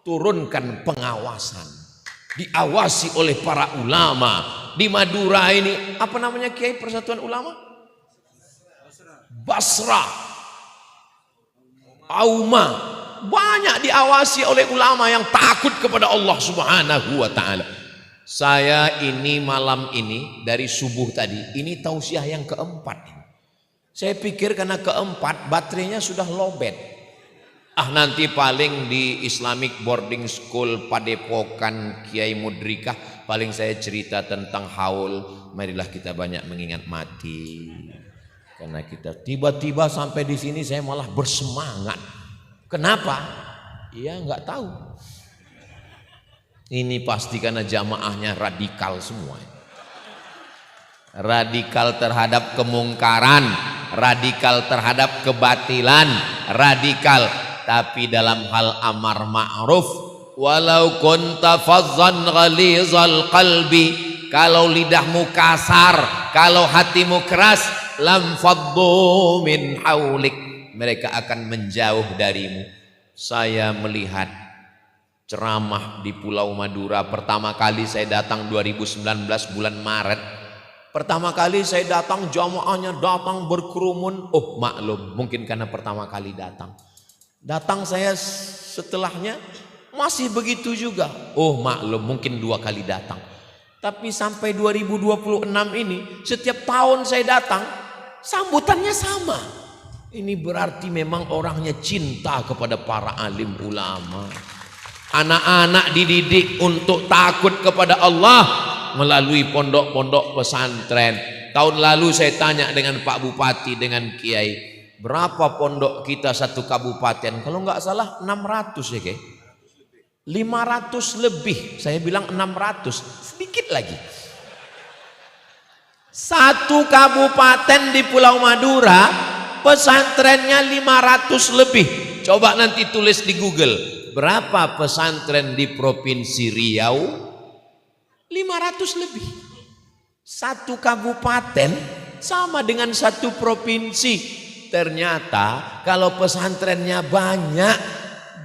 Turunkan pengawasan. Diawasi oleh para ulama. Di Madura ini apa namanya Kiai Persatuan Ulama? Basra, Auma, banyak diawasi oleh ulama yang takut kepada Allah Subhanahu wa ta'ala. Saya ini malam ini dari subuh tadi ini tausiah yang keempat. Saya pikir karena keempat baterainya sudah lowbat. Nanti paling di Islamic Boarding School Padepokan Kiai Mudrikah paling saya cerita tentang haul. Marilah kita banyak mengingat mati. Karena kita tiba-tiba sampai di sini saya malah bersemangat. Kenapa? Ya nggak tahu. Ini pasti karena jamaahnya radikal semua. Radikal terhadap kemungkaran, radikal terhadap kebatilan, radikal. Tapi dalam hal amar ma'ruf, walau kunta fazzan ghalizal qalbi, kalau lidahmu kasar, kalau hatimu keras, lam faddu min haulik, mereka akan menjauh darimu. Saya melihat ceramah di Pulau Madura pertama kali saya datang 2019 bulan Maret. Pertama kali saya datang jamaahnya datang berkerumun. Oh maklum mungkin karena pertama kali datang. Datang saya setelahnya masih begitu juga. Oh maklum, mungkin 2 kali datang. Tapi sampai 2026 ini, setiap tahun saya datang, sambutannya sama. Ini berarti memang orangnya cinta kepada para alim ulama. Anak-anak dididik untuk takut kepada Allah melalui pondok-pondok pesantren. Tahun lalu saya tanya dengan Pak Bupati, dengan Kiai, berapa pondok kita satu kabupaten? Kalau nggak salah 600 ya Kiai. 500 lebih. Saya bilang 600, sedikit lagi. Satu kabupaten di Pulau Madura, pesantrennya 500 lebih. Coba nanti tulis di Google, berapa pesantren di Provinsi Riau? 500 lebih. Satu kabupaten sama dengan satu provinsi. Ternyata kalau pesantrennya banyak,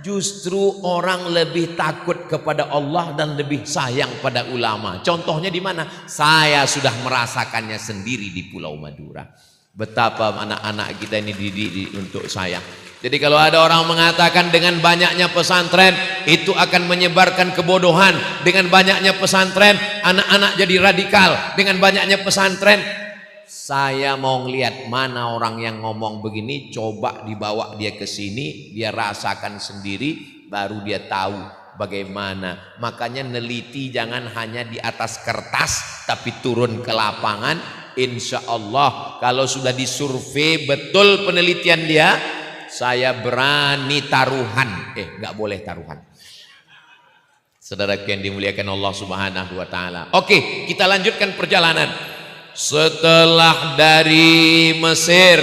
justru orang lebih takut kepada Allah dan lebih sayang pada ulama. Contohnya di mana? Saya sudah merasakannya sendiri di Pulau Madura. Betapa anak-anak kita ini dididik untuk sayang. Jadi kalau ada orang mengatakan dengan banyaknya pesantren itu akan menyebarkan kebodohan, dengan banyaknya pesantren anak-anak jadi radikal, dengan banyaknya pesantren, saya mau ngelihat mana orang yang ngomong begini, coba dibawa dia ke sini, dia rasakan sendiri, baru dia tahu bagaimana. Makanya neliti jangan hanya di atas kertas, tapi turun ke lapangan. Insya Allah kalau sudah disurvei betul penelitian dia, saya berani taruhan. Nggak boleh taruhan. Saudara yang dimuliakan Allah Subhanahu wa taala. Oke, kita lanjutkan perjalanan. Setelah dari Mesir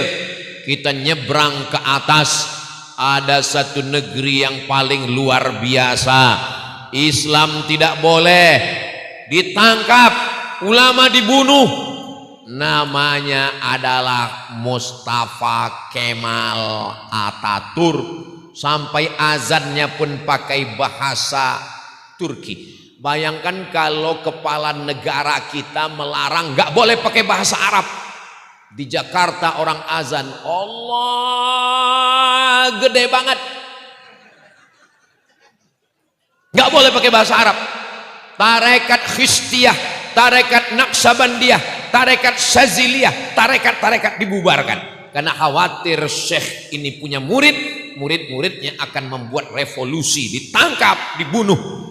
kita nyebrang ke atas, ada satu negeri yang paling luar biasa. Islam tidak boleh ditangkap, ulama dibunuh. Namanya adalah Mustafa Kemal Atatürk. Sampai azannya pun pakai bahasa Turki. Bayangkan kalau kepala negara kita melarang nggak boleh pakai bahasa Arab. Di Jakarta orang azan, Allah gede banget, nggak boleh pakai bahasa Arab. Tarekat Khistiyah, tarekat Naqsabandiyah, tarekat Syaziliyah, tarekat-tarekat dibubarkan karena khawatir syekh ini punya murid-muridnya akan membuat revolusi, ditangkap, dibunuh.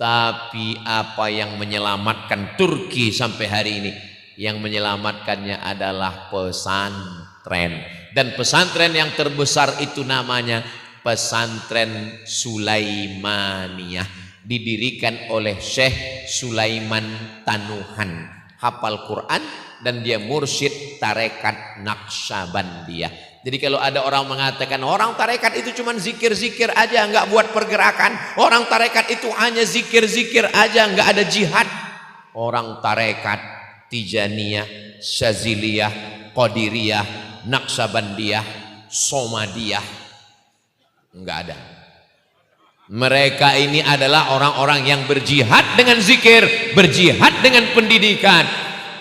Tapi apa yang menyelamatkan Turki sampai hari ini? Yang menyelamatkannya adalah pesantren. Dan pesantren yang terbesar itu namanya Pesantren Sulaimaniyah, didirikan oleh Syekh Sulaiman Tanuhan, hafal Quran dan dia mursyid tarekat Naqsabandiyah. Jadi kalau ada orang mengatakan orang tarekat itu cuma zikir-zikir aja, nggak buat pergerakan, orang tarekat itu hanya zikir-zikir aja, nggak ada jihad. Orang tarekat Tijaniyah, Syaziliyah, Qadiriyah, Naqsabandiyah, Somadiyah nggak ada. Mereka ini adalah orang-orang yang berjihad dengan zikir, berjihad dengan pendidikan,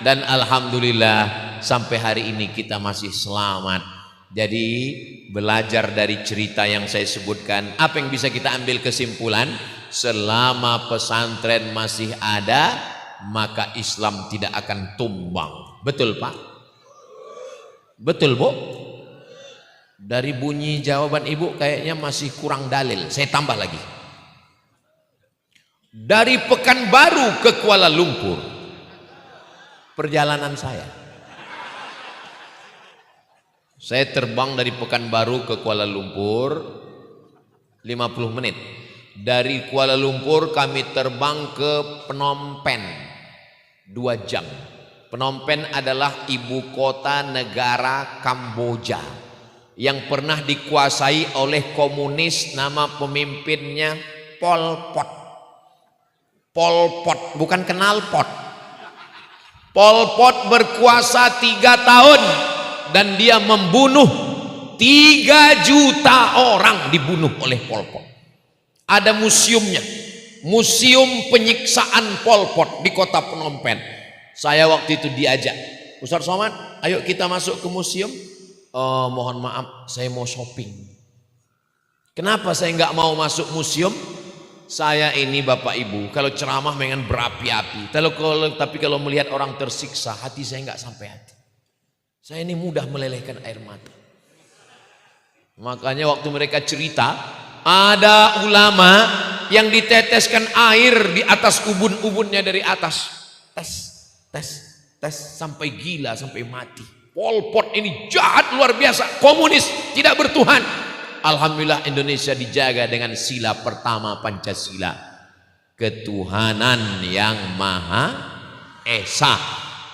dan alhamdulillah sampai hari ini kita masih selamat. Jadi belajar dari cerita yang saya sebutkan, apa yang bisa kita ambil kesimpulan? Selama pesantren masih ada, maka Islam tidak akan tumbang. Betul Pak? Betul Bu? Dari bunyi jawaban Ibu kayaknya masih kurang dalil. Saya tambah lagi. Dari Pekanbaru ke Kuala Lumpur, perjalanan saya terbang dari Pekanbaru ke Kuala Lumpur 50 menit. Dari Kuala Lumpur kami terbang ke Phnom Penh 2 jam. Phnom Penh adalah ibu kota negara Kamboja yang pernah dikuasai oleh komunis, nama pemimpinnya Pol Pot. Pol Pot, bukan kenal pot. Pol Pot berkuasa 3 tahun dan dia membunuh 3 juta orang, dibunuh oleh Pol Pot. Ada museumnya, museum penyiksaan Pol Pot di kota Phnom Penh. Saya waktu itu diajak, Ustaz Somad, ayo kita masuk ke museum. Mohon maaf, saya mau shopping. Kenapa saya nggak mau masuk museum? Saya ini Bapak Ibu, kalau ceramah dengan berapi-api. Tapi kalau melihat orang tersiksa, hati saya nggak sampai hati. Saya ini mudah melelehkan air mata. Makanya waktu mereka cerita, ada ulama yang diteteskan air di atas ubun-ubunnya dari atas. Tes sampai gila, sampai mati. Pol Pot ini jahat luar biasa, komunis, tidak bertuhan. Alhamdulillah Indonesia dijaga dengan sila pertama Pancasila, ketuhanan yang Maha Esa.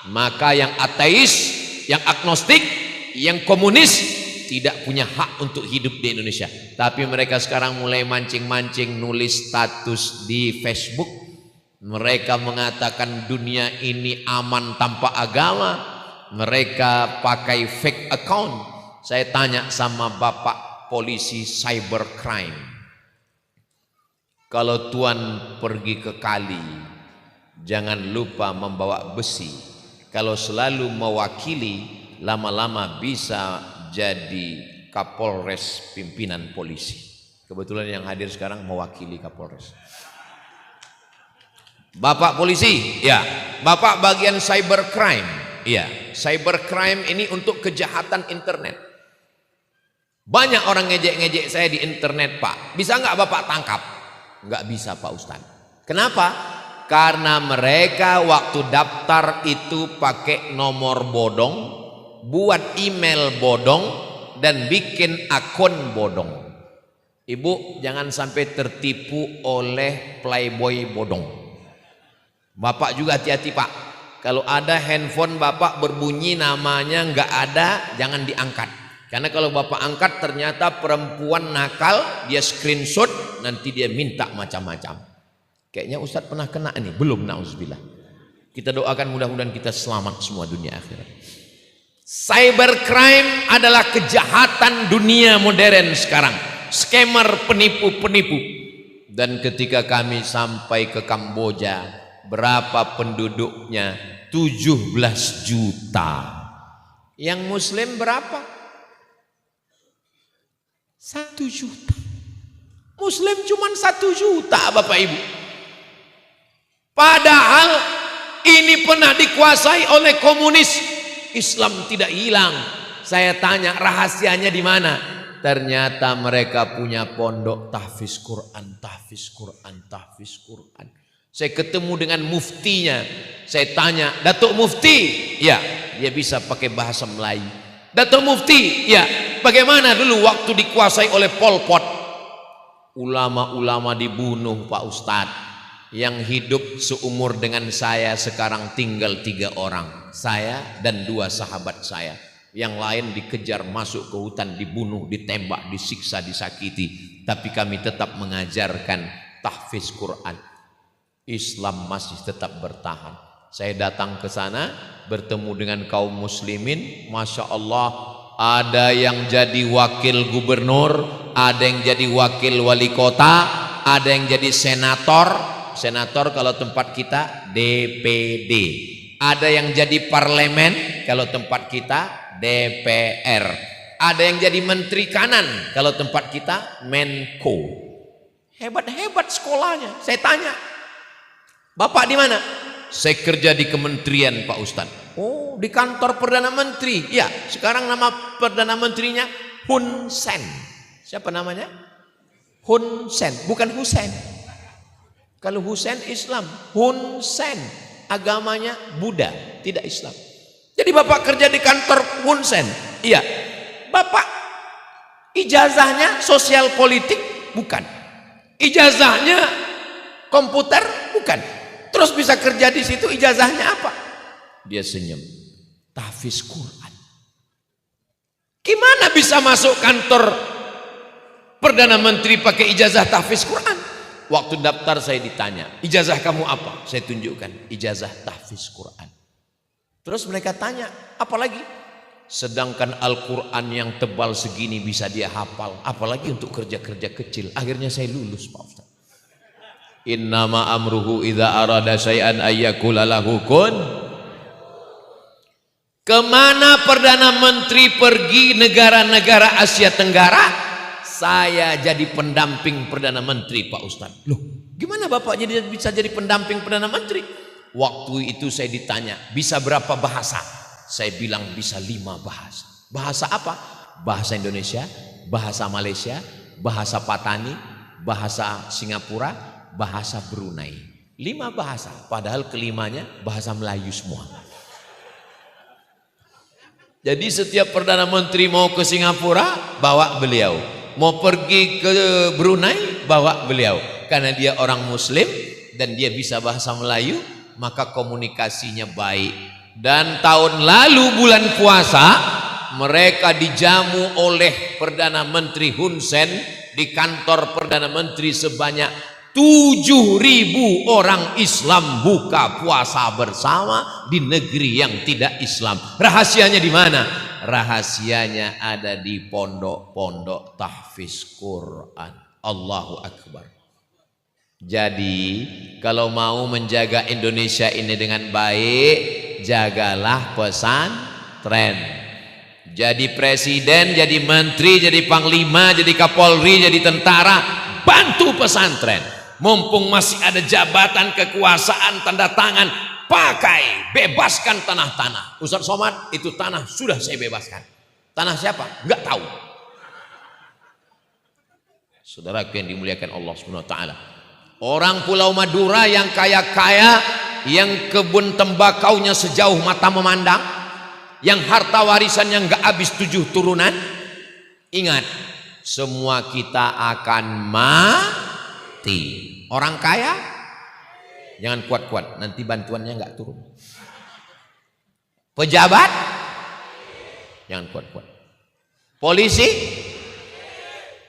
Maka yang ateis, yang agnostik, yang komunis tidak punya hak untuk hidup di Indonesia. Tapi mereka sekarang mulai mancing-mancing nulis status di Facebook. Mereka mengatakan dunia ini aman tanpa agama. Mereka pakai fake account. Saya tanya sama Bapak polisi cybercrime, kalau tuan pergi ke kali, jangan lupa membawa besi. Kalau selalu mewakili, lama-lama bisa jadi Kapolres pimpinan polisi. Kebetulan yang hadir sekarang mewakili Kapolres. Bapak polisi, ya. Bapak bagian cybercrime, ya. Cybercrime ini untuk kejahatan internet. Banyak orang ngejek-ngejek saya di internet, Pak. Bisa nggak Bapak tangkap? Nggak bisa, Pak Ustadz. Kenapa? Karena mereka waktu daftar itu pakai nomor bodong, buat email bodong, dan bikin akun bodong. Ibu jangan sampai tertipu oleh playboy bodong. Bapak juga hati-hati, Pak. Kalau ada handphone Bapak berbunyi namanya nggak ada, jangan diangkat. Karena kalau Bapak angkat ternyata perempuan nakal, dia screenshot, nanti dia minta macam-macam. Kayaknya Ustadz pernah kena ini, belum, na'udzubillah. Kita doakan mudah-mudahan kita selamat semua dunia akhirat. Cybercrime adalah kejahatan dunia modern sekarang. Scammer, penipu-penipu. Dan ketika kami sampai ke Kamboja, berapa penduduknya? 17 juta. Yang Muslim berapa? 1 juta. Muslim cuma 1 juta, Bapak Ibu. Padahal ini pernah dikuasai oleh komunis. Islam tidak hilang. Saya tanya rahasianya di mana? Ternyata mereka punya pondok tahfiz Quran, tahfiz Quran, tahfiz Quran. Saya ketemu dengan muftinya. Saya tanya, Datuk Mufti? Ya, dia bisa pakai bahasa Melayu. Datuk Mufti, ya, bagaimana dulu waktu dikuasai oleh Pol Pot? Ulama-ulama dibunuh, Pak Ustadz. Yang hidup seumur dengan saya sekarang tinggal 3 orang. Saya dan 2 sahabat saya. Yang lain dikejar masuk ke hutan, dibunuh, ditembak, disiksa, disakiti. Tapi kami tetap mengajarkan tahfiz Quran. Islam masih tetap bertahan. Saya datang ke sana, bertemu dengan kaum muslimin. Masya Allah, ada yang jadi wakil gubernur, ada yang jadi wakil wali kota, ada yang jadi senator. Senator kalau tempat kita DPD. Ada yang jadi parlemen, kalau tempat kita DPR. Ada yang jadi menteri kanan, kalau tempat kita Menko. Hebat-hebat sekolahnya. Saya tanya, Bapak di mana? Saya kerja di kementerian, Pak Ustadz. Oh, di kantor Perdana Menteri. Ya, sekarang nama Perdana Menterinya Hun Sen. Siapa namanya? Hun Sen, bukan Husain. Kalau Husain Islam, Hun Sen agamanya Buddha, tidak Islam. Jadi Bapak kerja di kantor Hun Sen. Iya. Bapak ijazahnya sosial politik? Bukan. Ijazahnya komputer? Bukan. Terus bisa kerja di situ, ijazahnya apa? Dia senyum. Tahfiz Quran. Gimana bisa masuk kantor Perdana Menteri pakai ijazah tahfiz Quran? Waktu daftar saya ditanya, ijazah kamu apa? Saya tunjukkan, ijazah tahfiz Quran. Terus mereka tanya, apa lagi? Sedangkan Al-Quran yang tebal segini bisa dia hafal, apalagi untuk kerja-kerja kecil. Akhirnya saya lulus, Pak Ustaz. Innama amruhu idza arada syai'an ayyakula lahu kun. Kemana Perdana Menteri pergi negara-negara Asia Tenggara, saya jadi pendamping Perdana Menteri, Pak Ustadz. Loh, Gimana Bapak bisa jadi pendamping Perdana Menteri? Waktu itu saya ditanya, bisa berapa bahasa? Saya bilang bisa 5 bahasa. Bahasa apa? Bahasa Indonesia, bahasa Malaysia, bahasa Patani, bahasa Singapura, bahasa Brunei. 5 bahasa, padahal kelimanya bahasa Melayu semua. Jadi setiap Perdana Menteri mau ke Singapura, bawa beliau. Mau pergi ke Brunei, bawa beliau. Karena dia orang Muslim dan dia bisa bahasa Melayu, maka komunikasinya baik. Dan tahun lalu bulan puasa, mereka dijamu oleh Perdana Menteri Hun Sen di kantor Perdana Menteri sebanyak 7.000 orang Islam buka puasa bersama di negeri yang tidak Islam. Rahasianya di mana? Rahasianya ada di pondok-pondok tahfiz Quran. Allahu Akbar. Jadi kalau mau menjaga Indonesia ini dengan baik, jagalah pesantren. Jadi presiden, jadi menteri, jadi panglima, jadi kapolri, jadi tentara, bantu pesantren. Mumpung masih ada jabatan kekuasaan tanda tangan, pakai, bebaskan tanah-tanah. Ustaz Somad, itu tanah sudah saya bebaskan. Tanah siapa? Enggak tahu. Saudaraku yang dimuliakan Allah Subhanahu wa taala. Orang Pulau Madura yang kaya-kaya, yang kebun tembakaunya sejauh mata memandang, yang harta warisannya enggak habis 7 turunan. Ingat, semua kita akan mati. Orang kaya jangan kuat-kuat, nanti bantuannya enggak turun. Pejabat jangan kuat-kuat. Polisi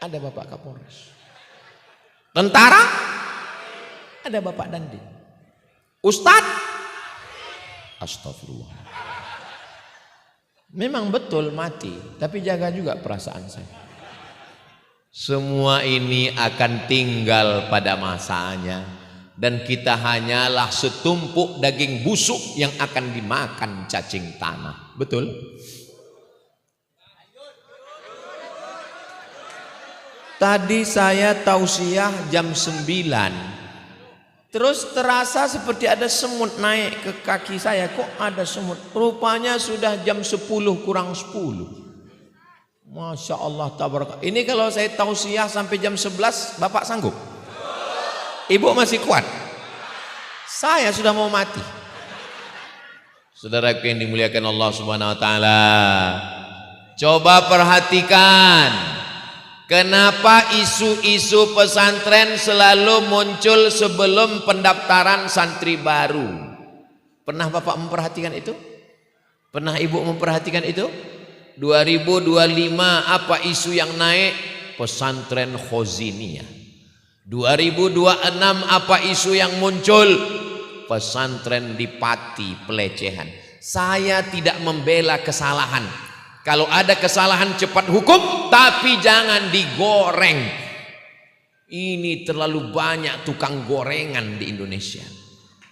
ada Bapak Kapolres. Tentara ada Bapak Dandim. Ustadz, astagfirullah. Memang betul mati, tapi jaga juga perasaan saya. Semua ini akan tinggal pada masanya, dan kita hanyalah setumpuk daging busuk yang akan dimakan cacing tanah. Betul? Tadi saya tausiah jam 9. Terus terasa seperti ada semut naik ke kaki saya. Kok ada semut? Rupanya sudah jam 10 kurang 10. Masya Allah tabaraka. Ini kalau saya tausiah sampai jam 11, Bapak sanggup? Ibu masih kuat? Saya sudah mau mati. Saudara yang dimuliakan Allah Subhanahu wa taala, coba perhatikan kenapa isu-isu pesantren selalu muncul sebelum pendaftaran santri baru. Pernah Bapak memperhatikan itu? Pernah Ibu memperhatikan itu? 2025 apa isu yang naik? Pesantren Khoziniyah. 2026 apa isu yang muncul? Pesantren di Pati, pelecehan. Saya tidak membela kesalahan. Kalau ada kesalahan cepat hukum, tapi jangan digoreng. Ini terlalu banyak tukang gorengan di Indonesia,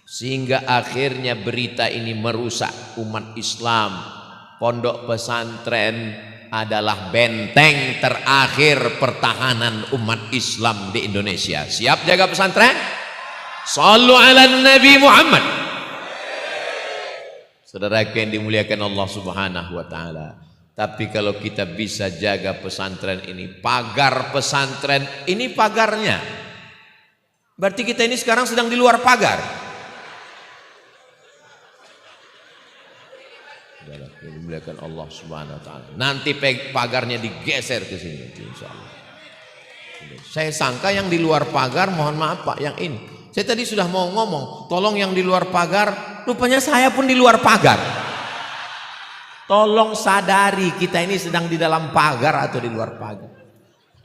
sehingga akhirnya berita ini merusak umat Islam. Pondok pesantren adalah benteng terakhir pertahanan umat Islam di Indonesia. Siap jaga pesantren? Sallu ala Nabi Muhammad. Saudara yang dimuliakan Allah Subhanahu wa taala. Tapi kalau kita bisa jaga pesantren ini, pagar pesantren ini pagarnya, berarti kita ini sekarang sedang di luar pagar. Dimuliakan Allah Subhanahu wa taala. Nanti pagarnya digeser ke sini insyaallah. Saya sangka yang di luar pagar, mohon maaf Pak, yang ini. Saya tadi sudah mau ngomong, tolong yang di luar pagar, rupanya saya pun di luar pagar. Tolong sadari kita ini sedang di dalam pagar atau di luar pagar.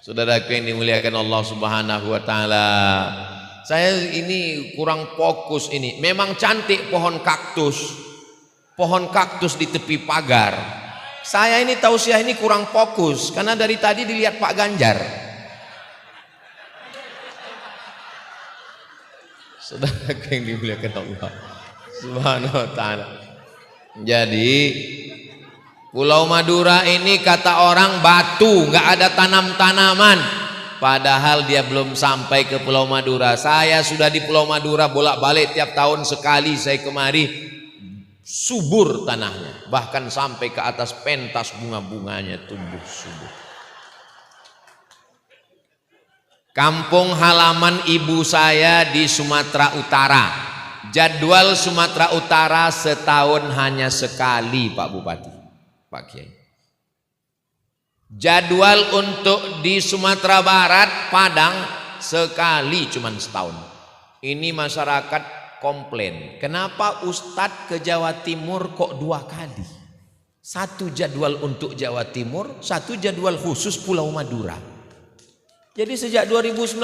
Saudaraku yang dimuliakan Allah Subhanahu wa taala. Saya ini kurang fokus ini. Memang cantik pohon kaktus. Pohon kaktus di tepi pagar. Saya ini tausiah ini kurang fokus karena dari tadi dilihat Pak Ganjar. Saudara yang dimuliakan Allah Subhanahu wa taala. Jadi Pulau Madura ini kata orang batu, nggak ada tanam-tanaman. padahal dia belum sampai ke Pulau Madura. Saya sudah di Pulau Madura bolak-balik tiap tahun sekali saya kemari, subur tanahnya, bahkan sampai ke atas pentas bunga-bunganya tumbuh subur. Kampung halaman ibu saya di Sumatera Utara. Jadwal Sumatera Utara setahun hanya sekali, Pak Bupati, Pak Kiai. Jadwal untuk di Sumatera Barat, Padang, sekali cuman setahun. Ini masyarakat komplain, kenapa Ustadz ke Jawa Timur kok 2 kali? Satu jadwal untuk Jawa Timur, satu jadwal khusus Pulau Madura. Jadi sejak 2019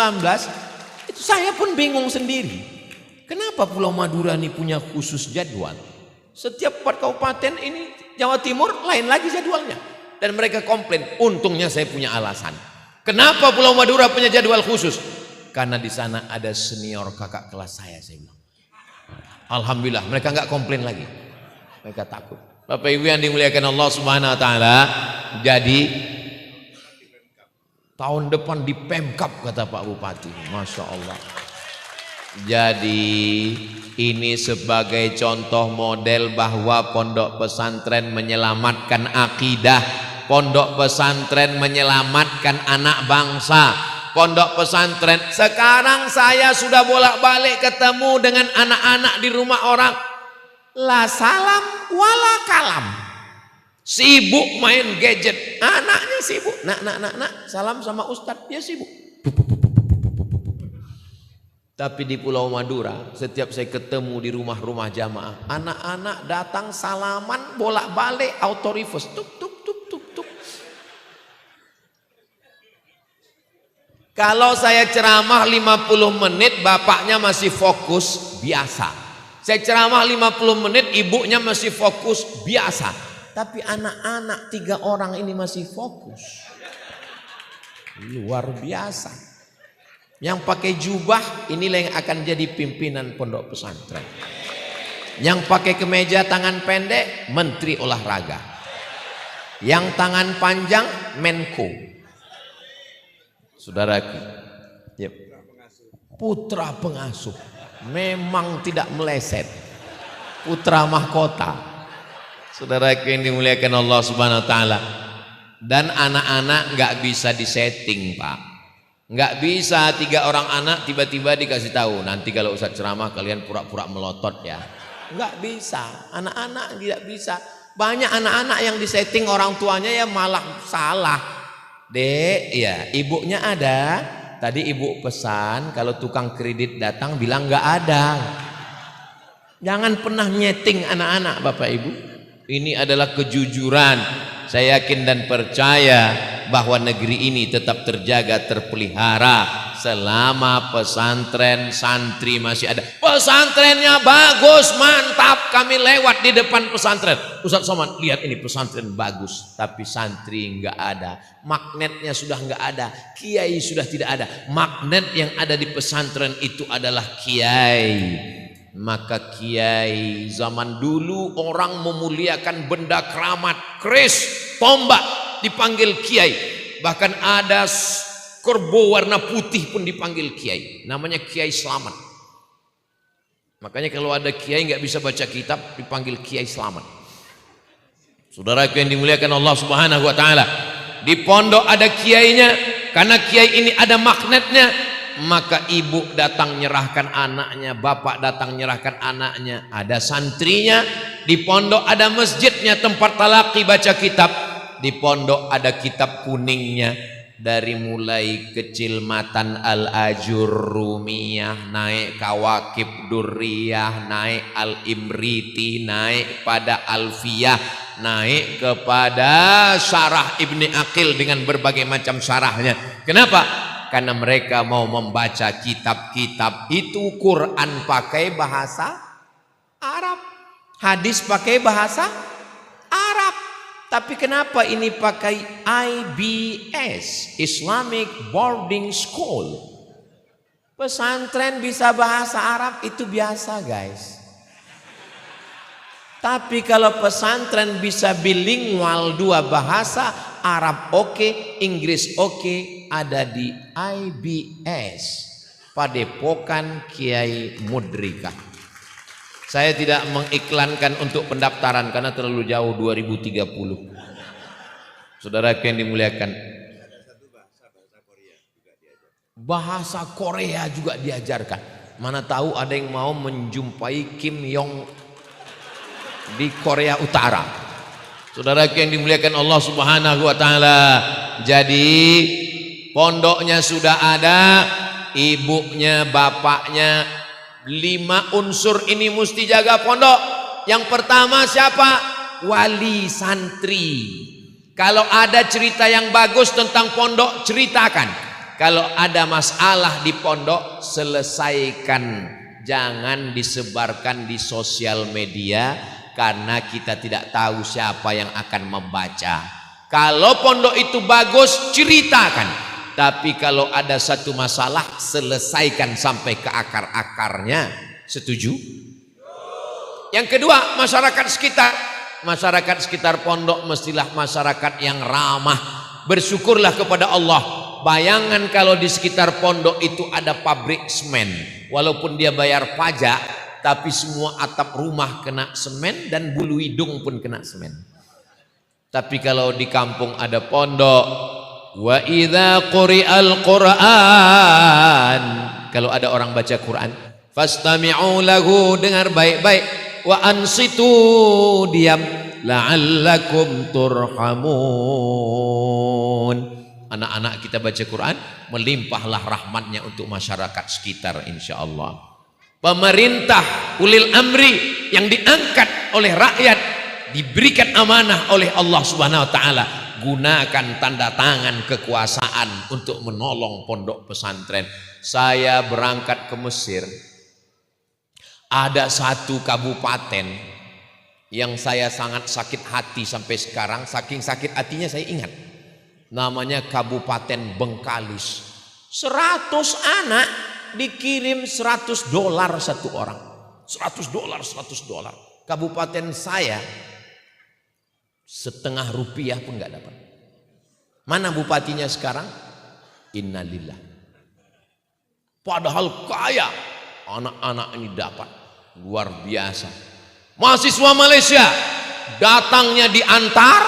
itu saya pun bingung sendiri. Kenapa Pulau Madura ini punya khusus jadwal? Setiap 4 kabupaten ini Jawa Timur lain lagi jadwalnya. Dan mereka komplain. Untungnya saya punya alasan. Kenapa Pulau Madura punya jadwal khusus? Karena di sana ada senior kakak kelas saya bilang. Alhamdulillah mereka nggak komplain lagi. Mereka takut. Bapak Ibu yang dimuliakan Allah Subhanahu Wa Taala. Jadi tahun depan di Pemkab kata Pak Bupati. Masya Allah. Jadi ini sebagai contoh model bahwa pondok pesantren menyelamatkan akidah, pondok pesantren menyelamatkan anak bangsa, pondok pesantren. Sekarang saya sudah bolak-balik ketemu dengan anak-anak di rumah orang, la salam wala kalam, sibuk main gadget, anaknya sibuk, nak, salam sama ustadz, dia sibuk. Tapi di Pulau Madura, setiap saya ketemu di rumah-rumah jamaah, anak-anak datang salaman bolak-balik auto reverse, tuk tuk tuk tuk tuk. Kalau saya ceramah 50 menit, bapaknya masih fokus, biasa. Saya ceramah 50 menit, ibunya masih fokus, biasa. Tapi anak-anak 3 orang ini masih fokus. Luar biasa. Yang pakai jubah inilah yang akan jadi pimpinan pondok pesantren. Yang pakai kemeja tangan pendek menteri olahraga. Yang tangan panjang Menko. Saudaraku, yep. Putra pengasuh. Memang tidak meleset. Putra mahkota. Saudaraku yang dimuliakan Allah Subhanahu Wa Taala. Dan anak-anak nggak bisa disetting, Pak. Nggak bisa 3 orang anak tiba-tiba dikasih tahu nanti kalau Ustaz ceramah kalian pura-pura melotot ya. Nggak bisa, anak-anak tidak bisa. Banyak anak-anak yang disetting orang tuanya ya malah salah. Dek, ya ibunya ada. Tadi ibu pesan kalau tukang kredit datang bilang nggak ada. Jangan pernah nyeting anak-anak Bapak Ibu. Ini adalah kejujuran. Saya yakin dan percaya bahwa negeri ini tetap terjaga, terpelihara selama pesantren santri masih ada. Pesantrennya bagus, mantap. Kami lewat di depan pesantren. Ustaz Somad, lihat ini pesantren bagus, tapi santri nggak ada. Magnetnya sudah nggak ada, kiai sudah tidak ada. Magnet yang ada di pesantren itu adalah kiai. Maka kiai zaman dulu orang memuliakan benda keramat, keris, tombak dipanggil kiai. Bahkan ada kerbau warna putih pun dipanggil kiai. Namanya Kiai Slamet. Makanya kalau ada kiai nggak bisa baca kitab dipanggil Kiai Slamet. Saudaraku yang dimuliakan Allah Subhanahu Wa Taala, di pondok ada kiainya. Karena kiai ini ada magnetnya. Maka ibu datang nyerahkan anaknya, bapak datang nyerahkan anaknya. Ada santrinya, di pondok ada masjidnya tempat talaqi baca kitab. Di pondok ada kitab kuningnya. Dari mulai kecil matan al-ajur rumiyah, naik kawakib durriyah, naik al-imriti, naik pada alfiyah, naik kepada syarah Ibni Aqil dengan berbagai macam syarahnya. Kenapa? Karena mereka mau membaca kitab-kitab itu. Quran pakai bahasa Arab, hadis pakai bahasa Arab. Tapi kenapa ini pakai IBS, Islamic Boarding School? Pesantren bisa bahasa Arab itu biasa guys. Tapi kalau pesantren bisa bilingual 2 bahasa, Arab oke, Inggris oke, ada di IBS, Padepokan Kiai Mudrikah. Saya tidak mengiklankan untuk pendaftaran karena terlalu jauh 2030. Saudara yang dimuliakan, bahasa Korea juga diajarkan. Mana tahu ada yang mau menjumpai Kim Jong di Korea Utara. Saudara yang dimuliakan Allah Subhanahu wa taala. Jadi pondoknya sudah ada, ibunya, bapaknya, 5 unsur ini mesti jaga pondok. Yang pertama siapa? Wali santri. Kalau ada cerita yang bagus tentang pondok, ceritakan. Kalau ada masalah di pondok, selesaikan. Jangan disebarkan di sosial media karena kita tidak tahu siapa yang akan membaca. Kalau pondok itu bagus, ceritakan. Tapi kalau ada satu masalah, selesaikan sampai ke akar-akarnya. Setuju? Yang kedua, masyarakat sekitar. Masyarakat sekitar pondok mestilah masyarakat yang ramah. Bersyukurlah kepada Allah. Bayangan kalau di sekitar pondok itu ada pabrik semen. Walaupun dia bayar pajak, tapi semua atap rumah kena semen dan bulu hidung pun kena semen. Tapi kalau di kampung ada pondok, wa idza quri'al Qur'an, kalau ada orang baca Quran, fastami'u lahu, dengar baik-baik, wa ansitu, diam, la'allakum turhamun. Anak-anak kita baca Quran, melimpahlah rahmatnya untuk masyarakat sekitar insyaallah. Pemerintah ulil amri yang diangkat oleh rakyat, diberikan amanah oleh Allah Subhanahu wa taala, gunakan tanda tangan kekuasaan untuk menolong pondok pesantren. Saya berangkat ke Mesir, ada satu kabupaten yang saya sangat sakit hati sampai sekarang. Saking sakit hatinya saya ingat, namanya Kabupaten Bengkalis. 100 anak dikirim $100 satu orang. $100. Kabupaten saya setengah rupiah pun nggak dapat. Mana bupatinya sekarang? Innalillah. Padahal kaya, anak-anak ini dapat. Luar biasa. Mahasiswa Malaysia datangnya diantar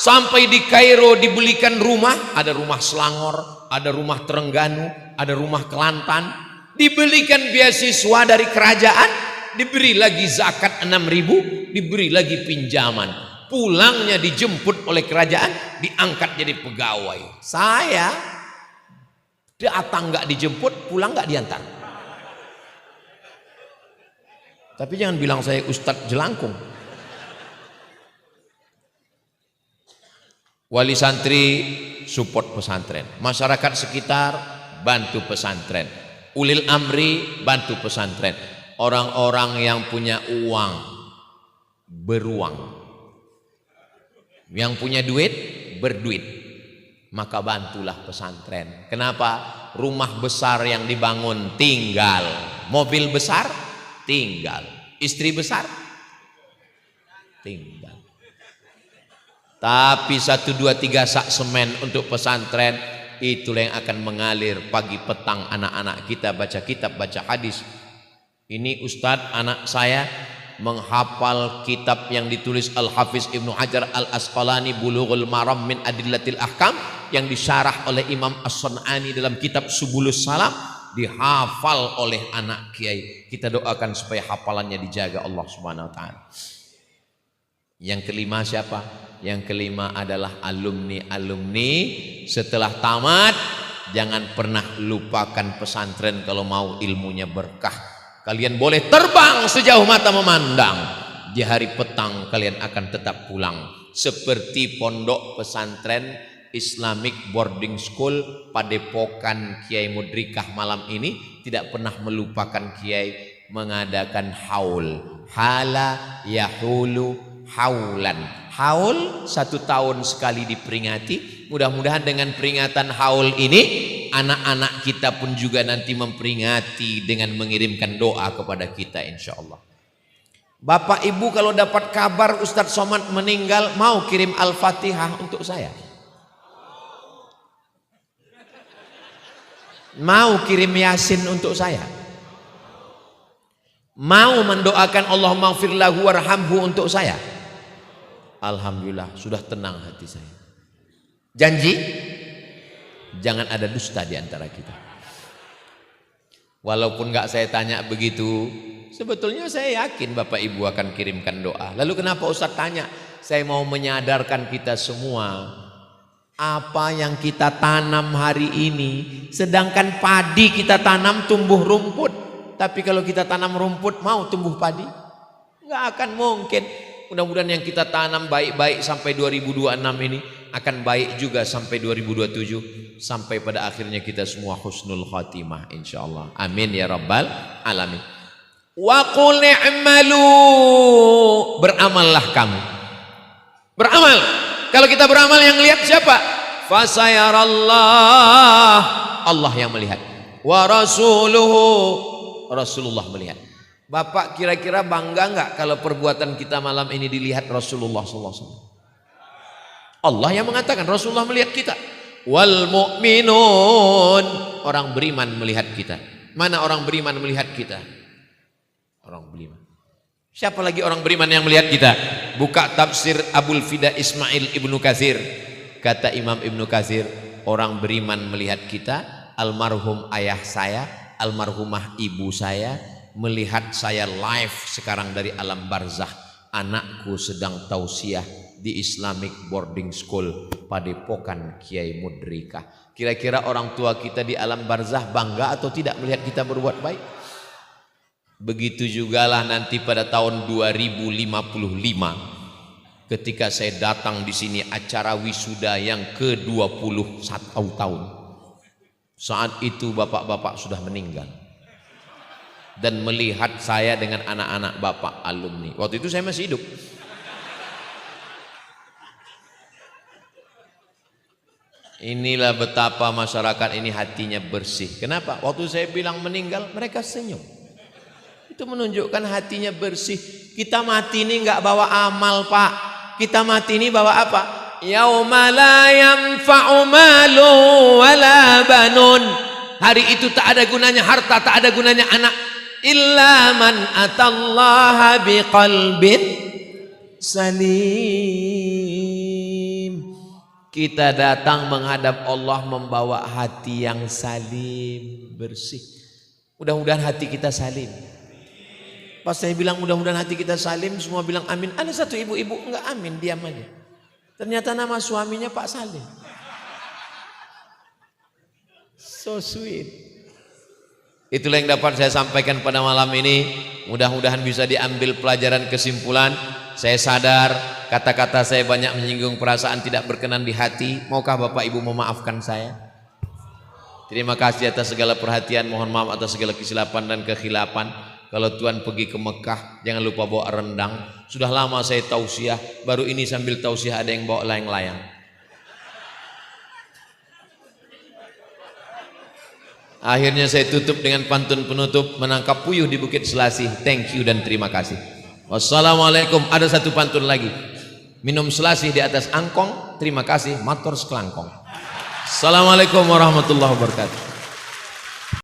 sampai di Kairo, dibelikan rumah. Ada rumah Selangor, ada rumah Terengganu, ada rumah Kelantan. Dibelikan beasiswa dari kerajaan, diberi lagi zakat 6.000, diberi lagi pinjaman. Pulangnya dijemput oleh kerajaan, diangkat jadi pegawai. Saya datang nggak dijemput, pulang nggak diantar. Tapi jangan bilang saya Ustadz Jelangkung. Wali santri support pesantren, masyarakat sekitar bantu pesantren, ulil amri bantu pesantren, orang-orang yang punya uang beruang, yang punya duit berduit, maka bantulah pesantren. Kenapa? Rumah besar yang dibangun tinggal, mobil besar tinggal, istri besar tinggal. Tapi 1, 2, 3 sak semen untuk pesantren, itulah yang akan mengalir pagi petang anak-anak kita baca kitab, baca hadis. Ini Ustadz, anak saya menghafal kitab yang ditulis Al-Hafiz Ibnu Hajar Al-Asqalani, Bulughul Maram min Adillatil Ahkam, yang disyarah oleh Imam As-Sun'ani dalam kitab Subulus Salam, dihafal oleh anak kiai. Kita doakan supaya hafalannya dijaga Allah Subhanahu wa taala. Yang kelima siapa? Yang kelima adalah alumni-alumni. Setelah tamat, jangan pernah lupakan pesantren kalau mau ilmunya berkah. Kalian boleh terbang sejauh mata memandang, di hari petang kalian akan tetap pulang. Seperti pondok pesantren Islamic Boarding School Padepokan Kiai Mudrikah malam ini tidak pernah melupakan Kiai mengadakan haul. Hala yahulu haulan. Haul 1 tahun sekali diperingati. Mudah-mudahan dengan peringatan haul ini, anak-anak kita pun juga nanti memperingati dengan mengirimkan doa kepada kita insyaallah. Bapak Ibu kalau dapat kabar Ustadz Somad meninggal, mau kirim Al-Fatihah untuk saya? Mau kirim Yasin untuk saya? Mau mendoakan Allah maghfir lahu warhamhu untuk saya? Alhamdulillah, sudah tenang hati saya. Janji? Jangan ada dusta di antara kita. Walaupun gak saya tanya begitu, sebetulnya saya yakin Bapak Ibu akan kirimkan doa. Lalu kenapa Ustaz tanya? Saya mau menyadarkan kita semua, apa yang kita tanam hari ini, sedangkan padi kita tanam tumbuh rumput. Tapi kalau kita tanam rumput, mau tumbuh padi? Nggak akan mungkin. Mudah-mudahan yang kita tanam baik-baik sampai 2026 ini akan baik juga sampai 2027, sampai pada akhirnya kita semua husnul khatimah insyaallah. Amin ya rabbal alamin. Wa qul i'malu, beramallah kamu. Beramal. Kalau kita beramal, yang lihat siapa? Fasayarallah, Allah yang melihat. Wa rasuluhu, Rasulullah melihat. Bapak kira-kira bangga nggak kalau perbuatan kita malam ini dilihat Rasulullah SAW? Allah yang mengatakan, Rasulullah melihat kita. Wal mu'minun, orang beriman melihat kita. Mana orang beriman melihat kita? Orang beriman. Siapa lagi orang beriman yang melihat kita? Buka tafsir Abul Fida Ismail Ibnu Katsir. Kata Imam Ibnu Katsir, orang beriman melihat kita, almarhum ayah saya, almarhumah ibu saya, melihat saya live sekarang dari alam barzah. Anakku sedang tausiah di Islamic Boarding School Padepokan Kiai Mudrika. Kira-kira orang tua kita di alam barzah bangga atau tidak melihat kita berbuat baik? Begitu jugalah nanti pada tahun 2055, ketika saya datang di sini acara wisuda yang ke-21 tahun. Saat itu bapak-bapak sudah meninggal dan melihat saya dengan anak-anak bapak alumni. Waktu itu saya masih hidup. Inilah betapa masyarakat ini hatinya bersih. Kenapa? Waktu saya bilang meninggal, mereka senyum. Itu menunjukkan hatinya bersih. Kita mati ini nggak bawa amal, Pak. Kita mati ini bawa apa? Yauma la yanfa'u malu wala banun. Hari itu tak ada gunanya harta, tak ada gunanya anak, illa man atallaha biqalbin salim. Kita datang menghadap Allah membawa hati yang salim, bersih. Mudah-mudahan hati kita salim. Pas saya bilang mudah-mudahan hati kita salim, semua bilang amin. Ada satu ibu-ibu enggak amin, diam aja. Ternyata nama suaminya Pak Salim. So sweet. Itulah yang dapat saya sampaikan pada malam ini. Mudah-mudahan bisa diambil pelajaran kesimpulan. Saya sadar kata-kata saya banyak menyinggung perasaan tidak berkenan di hati. Maukah Bapak Ibu memaafkan saya? Terima kasih atas segala perhatian. Mohon maaf atas segala kesilapan dan kekhilapan. Kalau Tuhan pergi ke Mekah, jangan lupa bawa rendang. Sudah lama saya tausiah, baru ini sambil tausiah ada yang bawa layang-layang. Akhirnya saya tutup dengan pantun penutup, menangkap puyuh di Bukit Selasih. Thank you dan terima kasih. Wassalamualaikum. Ada satu pantun lagi. Minum selasih di atas angkong, terima kasih, matur sekelangkong. Assalamualaikum warahmatullahi wabarakatuh.